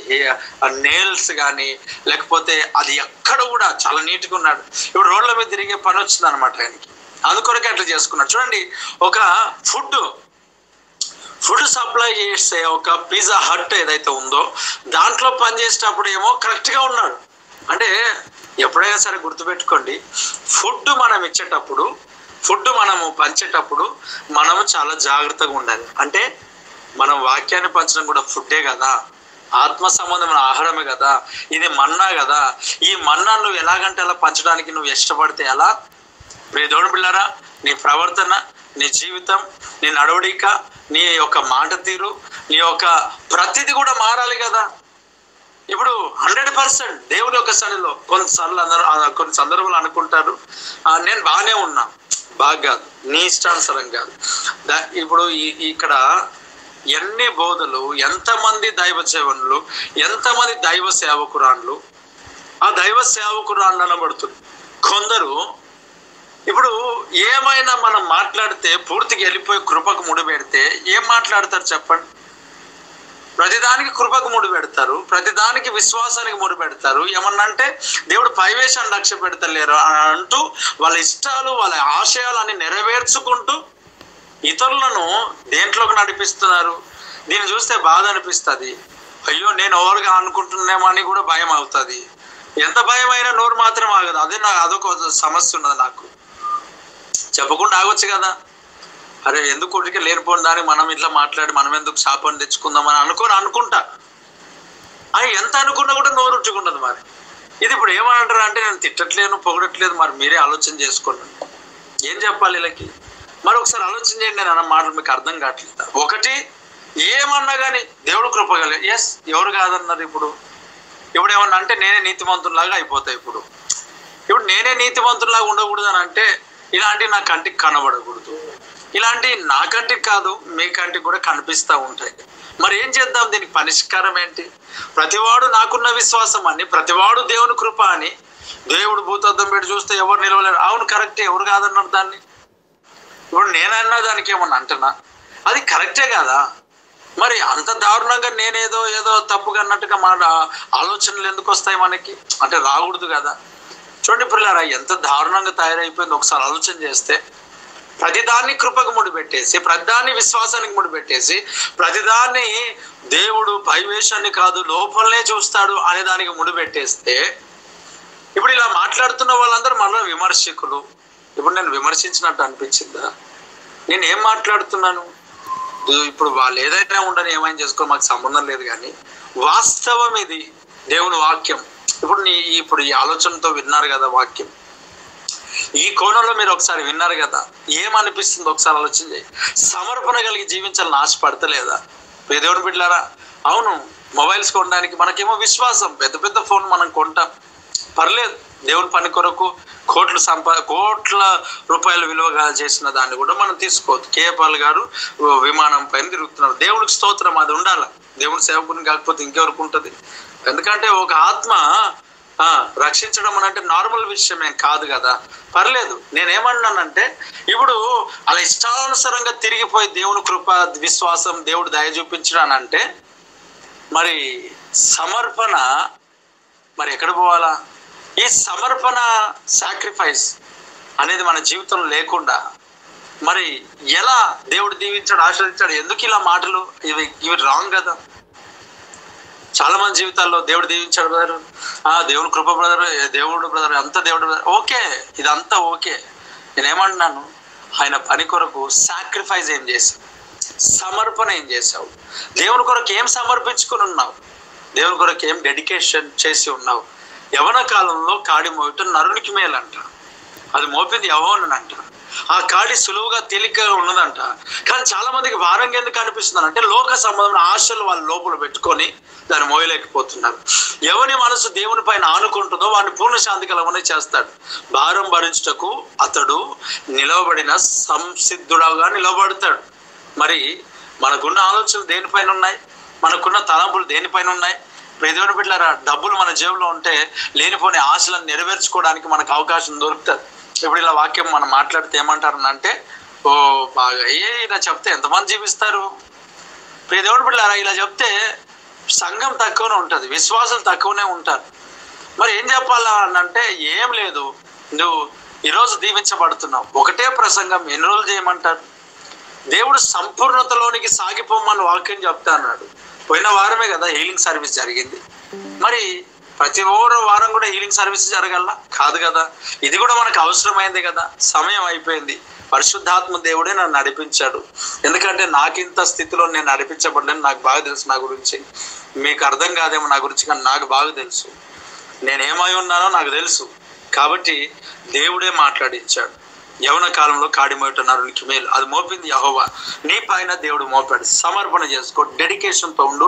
నేల్స్ కానీ, లేకపోతే అది ఎక్కడ కూడా చాలా నీట్గా ఉన్నాడు. ఇప్పుడు రోడ్ల మీద తిరిగే పని వచ్చింది అనమాట ఆయనకి, అందుకొరకే అట్లా చేసుకున్నాడు. చూడండి, ఒక ఫుడ్ సప్లై చేసే ఒక పిజ్జా హట్ ఏదైతే ఉందో దాంట్లో పనిచేసేటప్పుడు ఏమో కరెక్ట్గా ఉన్నాడు. అంటే ఎప్పుడైనా సరే గుర్తుపెట్టుకోండి, ఫుడ్ మనం ఇచ్చేటప్పుడు, ఫుడ్ మనము పంచేటప్పుడు మనము చాలా జాగ్రత్తగా ఉండాలి. అంటే మనం వాక్యాన్ని పంచడం కూడా ఫుడ్డే కదా, ఆత్మ సంబంధమైన ఆహారమే కదా, ఇది మన్నా కదా. ఈ మన్నా నువ్వు ఎలాగంటే అలా పంచడానికి నువ్వు ఇష్టపడితే ఎలా? దేవుని పిల్లరా, నీ ప్రవర్తన, నీ జీవితం, నీ నడవడిక, నీ యొక్క మాట తీరు, నీ యొక్క ప్రతిది కూడా మారాలి కదా. ఇప్పుడు 100% దేవుని యొక్క సన్నిధిలో కొన్ని సందర్భాలు అనుకుంటారు, నేను బాగానే ఉన్నా, బాగా కాదు, నీ ఇష్టానుసారం కాదు. ఇప్పుడు ఇక్కడ ఎన్ని బోధలు, ఎంతమంది దైవ సేవకులు, ఎంతమంది దైవ సేవకురాళ్ళు, ఆ దైవ సేవకురాళ్ళు అనబడుతుంది. కొందరు ఇప్పుడు ఏమైనా మనం మాట్లాడితే పూర్తిగా వెళ్ళిపోయి కృపకు ముడిపెడితే ఏం మాట్లాడతారు చెప్పండి? ప్రతిదానికి కృపకు ముడి పెడతారు, ప్రతిదానికి విశ్వాసానికి ముడి పెడతారు. ఏమన్నా అంటే దేవుడు పైవేశాన్ని లక్ష్య పెడతలేరు అని అంటూ వాళ్ళ ఇష్టాలు, వాళ్ళ ఆశయాలన్నీ నెరవేర్చుకుంటూ ఇతరులను దేంట్లోకి నడిపిస్తున్నారు. దీన్ని చూస్తే బాధ అనిపిస్తుంది. అయ్యో నేను ఓవర్గా అనుకుంటున్నామో అని కూడా భయం అవుతుంది. ఎంత భయం అయినా నోరు మాత్రం ఆగదు. అదొక సమస్య ఉన్నది నాకు. చెప్పకుండా ఆగొచ్చు కదా. అరే ఎందుకు కొట్టుకే లేనిపోయిన దానికి మనం ఇట్లా మాట్లాడి మనం ఎందుకు శాపాన్ని తెచ్చుకుందామని అనుకుంటా. అని ఎంత అనుకున్నా కూడా నోరు ఉంచుకుంటుంది. మరి ఇది ఇప్పుడు ఏమంటారు అంటే నేను తిట్టట్లేను, పొగడట్లేదు, మరి మీరే ఆలోచన చేసుకోండి. ఏం చెప్పాలి వీళ్ళకి? మరి ఒకసారి ఆలోచన చేయండి. నేను అన్న మాటలు మీకు అర్థం కావట్లేదు. ఒకటి, ఏమన్నా కానీ దేవుడు కృపగల, ఎస్, ఎవరు కాదన్నారు. ఇప్పుడు ఏమన్నా అంటే నేనే నీతిమంతుల్లాగా అయిపోతాయి. ఇప్పుడు నేనే నీతిమంతుల్లాగా ఉండకూడదు అని అంటే ఇలాంటివి నా కంటికి కనబడకూడదు. ఇలాంటివి నా కంటికి కాదు, మీ కంటికి కూడా కనిపిస్తూ ఉంటాయి. మరి ఏం చేద్దాం? దీనికి పరిష్కారం ఏంటి? ప్రతివాడు నాకున్న విశ్వాసం అని, ప్రతివాడు దేవుని కృప అని, దేవుడు భూతద్దం పెట్టి చూస్తే ఎవరు నిలవలేరు. అవును కరెక్టే, ఎవరు కాదన్నారు దాన్ని. ఇప్పుడు నేనన్నా దానికి ఏమన్నా అంటున్నా, అది కరెక్టే కదా. మరి అంత దారుణంగా ఏదో తప్పుగా అన్నట్టుగా ఆలోచనలు ఎందుకు వస్తాయి మనకి? అంటే రాకూడదు కదా. చూడండి పిల్లరా, ఎంత దారుణంగా తయారైపోయింది. ఒకసారి ఆలోచన చేస్తే ప్రతిదాన్ని కృపకు ముడిపెట్టేసి, ప్రతిదాన్ని విశ్వాసానికి ముడిపెట్టేసి, ప్రతిదాన్ని దేవుడు పైవేశాన్ని కాదు లోపలనే చూస్తాడు అనే దానికి ముడిపెట్టేస్తే, ఇప్పుడు ఇలా మాట్లాడుతున్న వాళ్ళందరూ మళ్ళీ విమర్శకులు. ఇప్పుడు నేను విమర్శించినట్టు అనిపించిందా? నేను ఏం మాట్లాడుతున్నాను? ఇప్పుడు వాళ్ళు ఏదైనా ఉండని ఏమైనా చేసుకో, మాకు సంబంధం లేదు. కానీ వాస్తవం ఇది, దేవుని వాక్యం. ఇప్పుడు ఈ ఆలోచనతో విన్నారు కదా వాక్యం. ఈ కోణంలో మీరు ఒకసారి విన్నారు కదా, ఏమనిపిస్తుందో ఒకసారి ఆలోచన చేయి. సమర్పణ కలిగి జీవించాలని ఆశపడతలేదా దేవుని బిడ్డలారా? అవును, మొబైల్స్ కొనడానికి మనకేమో విశ్వాసం, పెద్ద పెద్ద ఫోన్ మనం కొంటాం, పర్లేదు. దేవుని పని కొరకు కోట్ల రూపాయల విలువగా చేసిన దాన్ని కూడా మనం తీసుకోవద్దు. కేపాల్ గారు విమానం పైన తిరుగుతున్నారు, దేవునికి స్తోత్రం, అది ఉండాలి. దేవుని సేవకుని కాకపోతే ఇంకెవరికి ఉంటుంది? ఎందుకంటే ఒక ఆత్మ రక్షించడం అని అంటే నార్మల్ విషయం ఏం కాదు కదా, పర్లేదు. నేనేమన్నానంటే ఇప్పుడు అలా ఇష్టానుసారంగా తిరిగిపోయి దేవుని కృప, విశ్వాసం, దేవుడు దయ చూపించడానంటే మరి సమర్పణ మరి ఎక్కడ పోవాలా? ఈ సమర్పణ సాక్రిఫైస్ అనేది మన జీవితంలో లేకుండా మరి ఎలా దేవుడు దీవించాడు, ఆశీర్వదించాడు? ఎందుకు ఇలా మాటలు? ఇవి రాంగ్ కదా. చాలా మంది జీవితాల్లో దేవుడు దీవించాడు బ్రదర్, దేవుని కృప బ్రదర్, దేవుడు బ్రదర్, అంత దేవుడు బ్రదర్, ఓకే, ఇదంతా ఓకే. నేనేమంటున్నాను, ఆయన పని కొరకు సాక్రిఫైస్ ఏం చేశావు? సమర్పణ ఏం చేసావు? దేవుని కొరకు ఏం సమర్పించుకుని ఉన్నావు? దేవుని కొరకు ఏం డెడికేషన్ చేసి ఉన్నావు? యవన కాలంలో కాడి మోయటం నరునికి మేలంట, అది మోపింది యవ్వనునంట. ఆ కాడి సులువుగా తేలికగా ఉన్నదంట. కానీ చాలా మందికి భారంగా ఎందుకు అనిపిస్తుంది అంటే లోక సంబంధమైన ఆశలు వాళ్ళ లోపల పెట్టుకొని దాన్ని మోయలేకపోతున్నారు. ఎవరి మనసు దేవుని పైన ఆనుకుంటుందో వాడిని పూర్ణ శాంతి కలవనే చేస్తాడు. భారం భరించుటకు అతడు నిలవబడిన సంసిద్ధుడుగా నిలబడతాడు. మరి మనకున్న ఆలోచనలు దేనిపైన ఉన్నాయి? మనకున్న తలంపులు దేనిపైన ఉన్నాయి? దేవుని బిడ్డలారా, డబ్బులు మన జేబులో ఉంటే లేనిపోని ఆశలను నెరవేర్చుకోవడానికి మనకు అవకాశం దొరుకుతుంది. ఇప్పుడు ఇలా వాక్యం మనం మాట్లాడితే ఏమంటారు అంటే, ఓ బాగా ఇలా చెప్తే ఎంతమంది జీవిస్తారు? దేవుని బిడ్డలారా, ఇలా చెప్తే సంఘం తక్కువనే ఉంటుంది, విశ్వాసాలు తక్కువనే ఉంటారు. మరి ఏం చెప్పాలా అంటే ఏం లేదు, నువ్వు ఈరోజు దీవించబడుతున్నావు, ఒకటే ప్రసంగం ఎన్ని రోజులు చేయమంటారు? దేవుడు సంపూర్ణతలోనికి సాగిపోమని వాక్యం చెప్తా అన్నాడు. పోయిన వారమే కదా హీలింగ్ సర్వీస్ జరిగింది. మరి ప్రతి వారం కూడా హీలింగ్ సర్వీస్ జరగాల కాదు కదా. ఇది కూడా మనకు అవసరమైంది కదా. సమయం అయిపోయింది. పరిశుద్ధాత్మ దేవుడే నన్ను నడిపించాడు. ఎందుకంటే నాకింత స్థితిలో నేను నడిపించబడ్డాను. నాకు బాగా తెలుసు నా గురించి. మీకు అర్థం కాదేమో నా గురించి, కానీ నాకు బాగా తెలుసు. నేనేమై ఉన్నానో నాకు తెలుసు. కాబట్టి దేవుడే మాట్లాడించాడు. యవన కాలంలో కాడి మోయటం నరునికి మేలు, అది మోపింది యెహోవా. నీ పైన దేవుడు మోపాడు. సమర్పణ చేసుకో, డెడికేషన్తో ఉండు.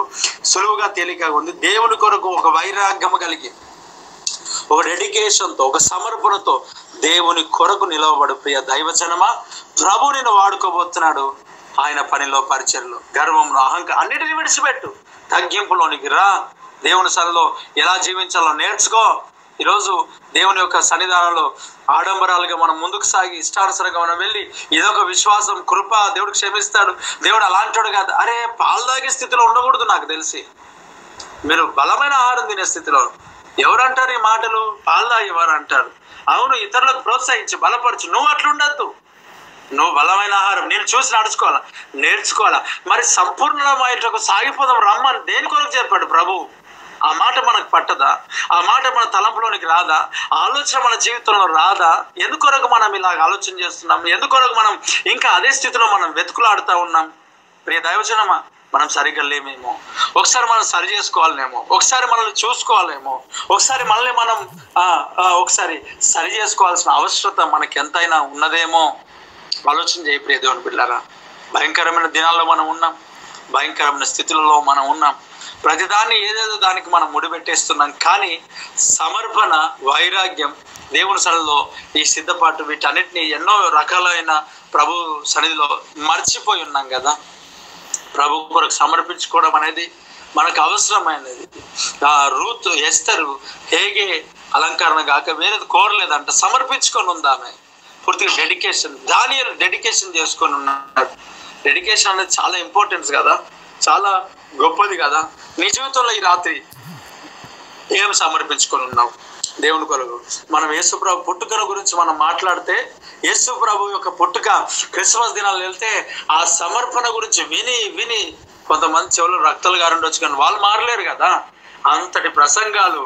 సులువుగా తేలికగా ఉంది. దేవుని కొరకు ఒక వైరాగ్యము కలిగి, ఒక డెడికేషన్తో, ఒక సమర్పణతో దేవుని కొరకు నిలవబడు. ప్రియ దైవజనమా, ప్రభు నిన్ను వాడుకోబోతున్నాడు. ఆయన పనిలో, పరిచర్లో, గర్వంలో, అహంకారం అన్నిటిని విడిచిపెట్టు. తగ్గింపులోనికి రా. దేవుని సన్నిధిలో ఎలా జీవించాలో నేర్చుకో. ఈరోజు దేవుని యొక్క సన్నిధానంలో ఆడంబరాలుగా మనం ముందుకు సాగి ఇష్టానుసరంగా మనం వెళ్ళి ఇదొక విశ్వాసం, కృప, దేవుడు క్షమిస్తాడు, దేవుడు అలాంటి కాదు. అరే, పాలు తాగే స్థితిలో ఉండకూడదు. నాకు తెలిసి మీరు బలమైన ఆహారం తినే స్థితిలో. ఎవరంటారు ఈ మాటలు? పాలు తాగేవారు అంటారు. అవును, ఇతరులకు ప్రోత్సహించి బలపరచు. నువ్వు అట్లుండద్దు. నువ్వు బలమైన ఆహారం నేను చూసి నడుచుకోవాలా, నేర్చుకోవాలా. మరి సంపూర్ణమైనకు సాగిపోదాం రమ్మని దేని కొరకు చెప్పాడు ప్రభు? ఆ మాట మనకు పట్టదా? ఆ మాట మన తలంపులోనికి రాదా? ఆలోచన మన జీవితంలో రాదా? ఎందుకొరకు మనం ఇలాగ ఆలోచన చేస్తున్నాం? ఎందుకొరకు మనం ఇంకా అదే స్థితిలో మనం వెతుకులాడుతూ ఉన్నాం? ప్రియ దైవజనమా, మనం సరిగ్గా లేమేమో, ఒకసారి మనం సరి చేసుకోవాలేమో, ఒకసారి మనల్ని చూసుకోవాలేమో, ఒకసారి మనల్ని మనం ఒకసారి సరి చేసుకోవాల్సిన అవసరత మనకి ఎంతైనా ఉన్నదేమో ఆలోచన చేయ. ప్రియ దేవుని బిడ్డలారా, భయంకరమైన దినాల్లో మనం ఉన్నాం, భయంకరమైన స్థితులలో మనం ఉన్నాం. ప్రతిదాన్ని ఏదేదో దానికి మనం ముడిపెట్టేస్తున్నాం. కానీ సమర్పణ, వైరాగ్యం, దేవుని సన్నిధిలో ఈ సిద్ధపాటు, వీటన్నిటిని ఎన్నో రకాలైన ప్రభు సన్నిధిలో మర్చిపోయి ఉన్నాం కదా. ప్రభు కొరకు సమర్పించుకోవడం అనేది మనకు అవసరమైనది. రూత్, ఎస్తరు, హేగే అలంకరణ కాక వేరేది కోరలేదంట, సమర్పించుకొని ఉందామె. పూర్తిగా డెడికేషన్. దానియేలు డెడికేషన్ చేసుకొని ఉన్నాడు. డెడికేషన్ అనేది చాలా ఇంపార్టెన్స్ కదా, చాలా గొప్పది కదా. నీ జీవితంలో ఈ రాత్రి ఏం సమర్పించుకొని ఉన్నావు దేవుని కొరకు? మనం యేసు ప్రభు పుట్టుక గురించి మనం మాట్లాడితే, యేసు ప్రభు యొక్క పుట్టుక క్రిస్మస్ దినాలు వెళ్తే ఆ సమర్పణ గురించి విని విని కొంతమంది చెవులు రక్తలు గారుండొచ్చు, కానీ వాళ్ళు మారలేరు కదా. అంతటి ప్రసంగాలు,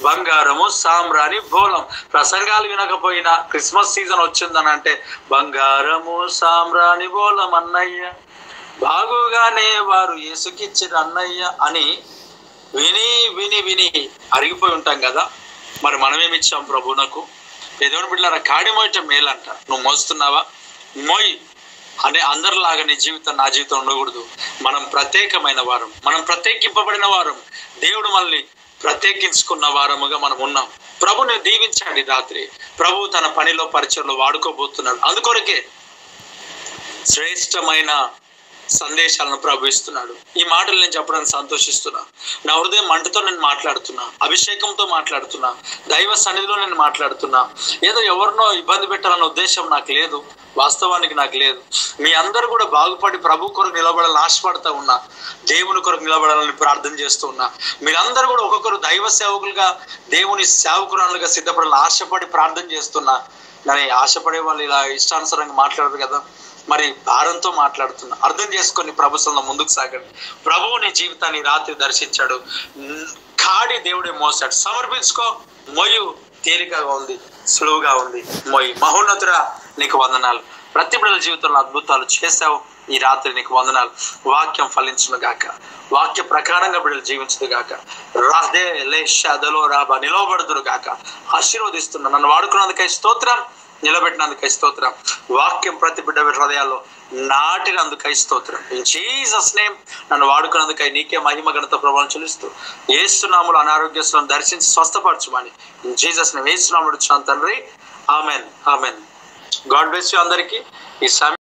బంగారము, సామ్రాణి, బోలం. ప్రసంగాలు వినకపోయినా క్రిస్మస్ సీజన్ వచ్చిందని అంటే బంగారము, సామ్రాణి, బోలం అన్నయ్య, బాగుగానే వారు యేసుకిచ్చిన అన్నయ్య అని విని విని విని అరిగిపోయి ఉంటాం కదా. మరి మనమేమిచ్చాం ప్రభువునకు? దేవుని బిడ్డలారా, కాడి మోయటం మేలంట. నువ్వు మోస్తున్నావా? మోయి. అనే అందరిలాగా నీ జీవితం నా జీవితం ఉండకూడదు. మనం ప్రత్యేకమైన వారం, మనం ప్రత్యేకింపబడిన వారం, దేవుడు మనల్ని ప్రత్యేకించుకున్న వారముగా మనం ఉన్నాం. ప్రభుని దీవించాడు రాత్రి. ప్రభు తన పనిలో పరిచయంలో వాడుకోబోతున్నాడు. అందుకొరకే శ్రేష్టమైన సందేశాలను ప్రభు ఇస్తున్నాడు. ఈ మాటలు నేను చెప్పడానికి సంతోషిస్తున్నా. నా హృదయం మంటతో నేను మాట్లాడుతున్నా, అభిషేకంతో మాట్లాడుతున్నా, దైవ సన్నిధిలో నేను మాట్లాడుతున్నా. ఏదో ఎవరినో ఇబ్బంది పెట్టాలన్న ఉద్దేశం నాకు లేదు, వాస్తవానికి నాకు లేదు. మీ అందరూ కూడా బాగుపడి ప్రభు కొరకు నిలబడాలని ఆశపడుతూ ఉన్నా, దేవుని కొరకు నిలబడాలని ప్రార్థన చేస్తూ ఉన్నా. మీరందరూ కూడా ఒక్కొక్కరు దైవ సేవకులుగా, దేవుని సేవకురాలుగా సిద్ధపడాలని ఆశపడి ప్రార్థన చేస్తున్నా. కానీ ఆశపడే వాళ్ళు ఇలా ఇష్టానుసారంగా మాట్లాడరు కదా. మరి భారంతో మాట్లాడుతున్నా. అర్థం చేసుకొని ప్రభు సన్నిధిలో ముందుకు సాగండి. ప్రభువు నీ జీవితాన్ని రాత్రి దర్శించాడు. కాడి దేవుడే మోసాడు. సమర్పించుకో. మోయు. తేలికగా ఉంది, సులువుగా ఉంది. మోయి. మహోన్నతుడా నీకు వందనాలు. ప్రతి బిడ్డల జీవితంలో అద్భుతాలు చేశావు. ఈ రాత్రి నీకు వందనాలు. వాక్యం ఫలించును గాక, వాక్య ప్రకారంగా బిడ్డలు జీవించును గాక. రాధే లేషాదలో రాబా నిలవబడుదురు గాక. ఆశీర్వదిస్తున్నా. నన్ను వాడుకున్నందుకై స్తోత్రం, నిలబెట్టినందుకై స్తోత్రం. వాక్యం ప్రతి బిడ్డ హృదయాల్లో నాటినందుకై స్తోత్రం. ఇన్ జీసస్ నేమ్ నన్ను వాడుకున్నందుకై నీకే మహిమ ఘనత ప్రభావం చెల్లిస్తూ యేసునామములో అనారోగ్యస్తులను దర్శించి స్వస్థపరచుమని ఇన్ జీసస్ నేమ్ యేసునామములో తండ్రి. Amen. Amen. God bless you అందరికీ. ఈ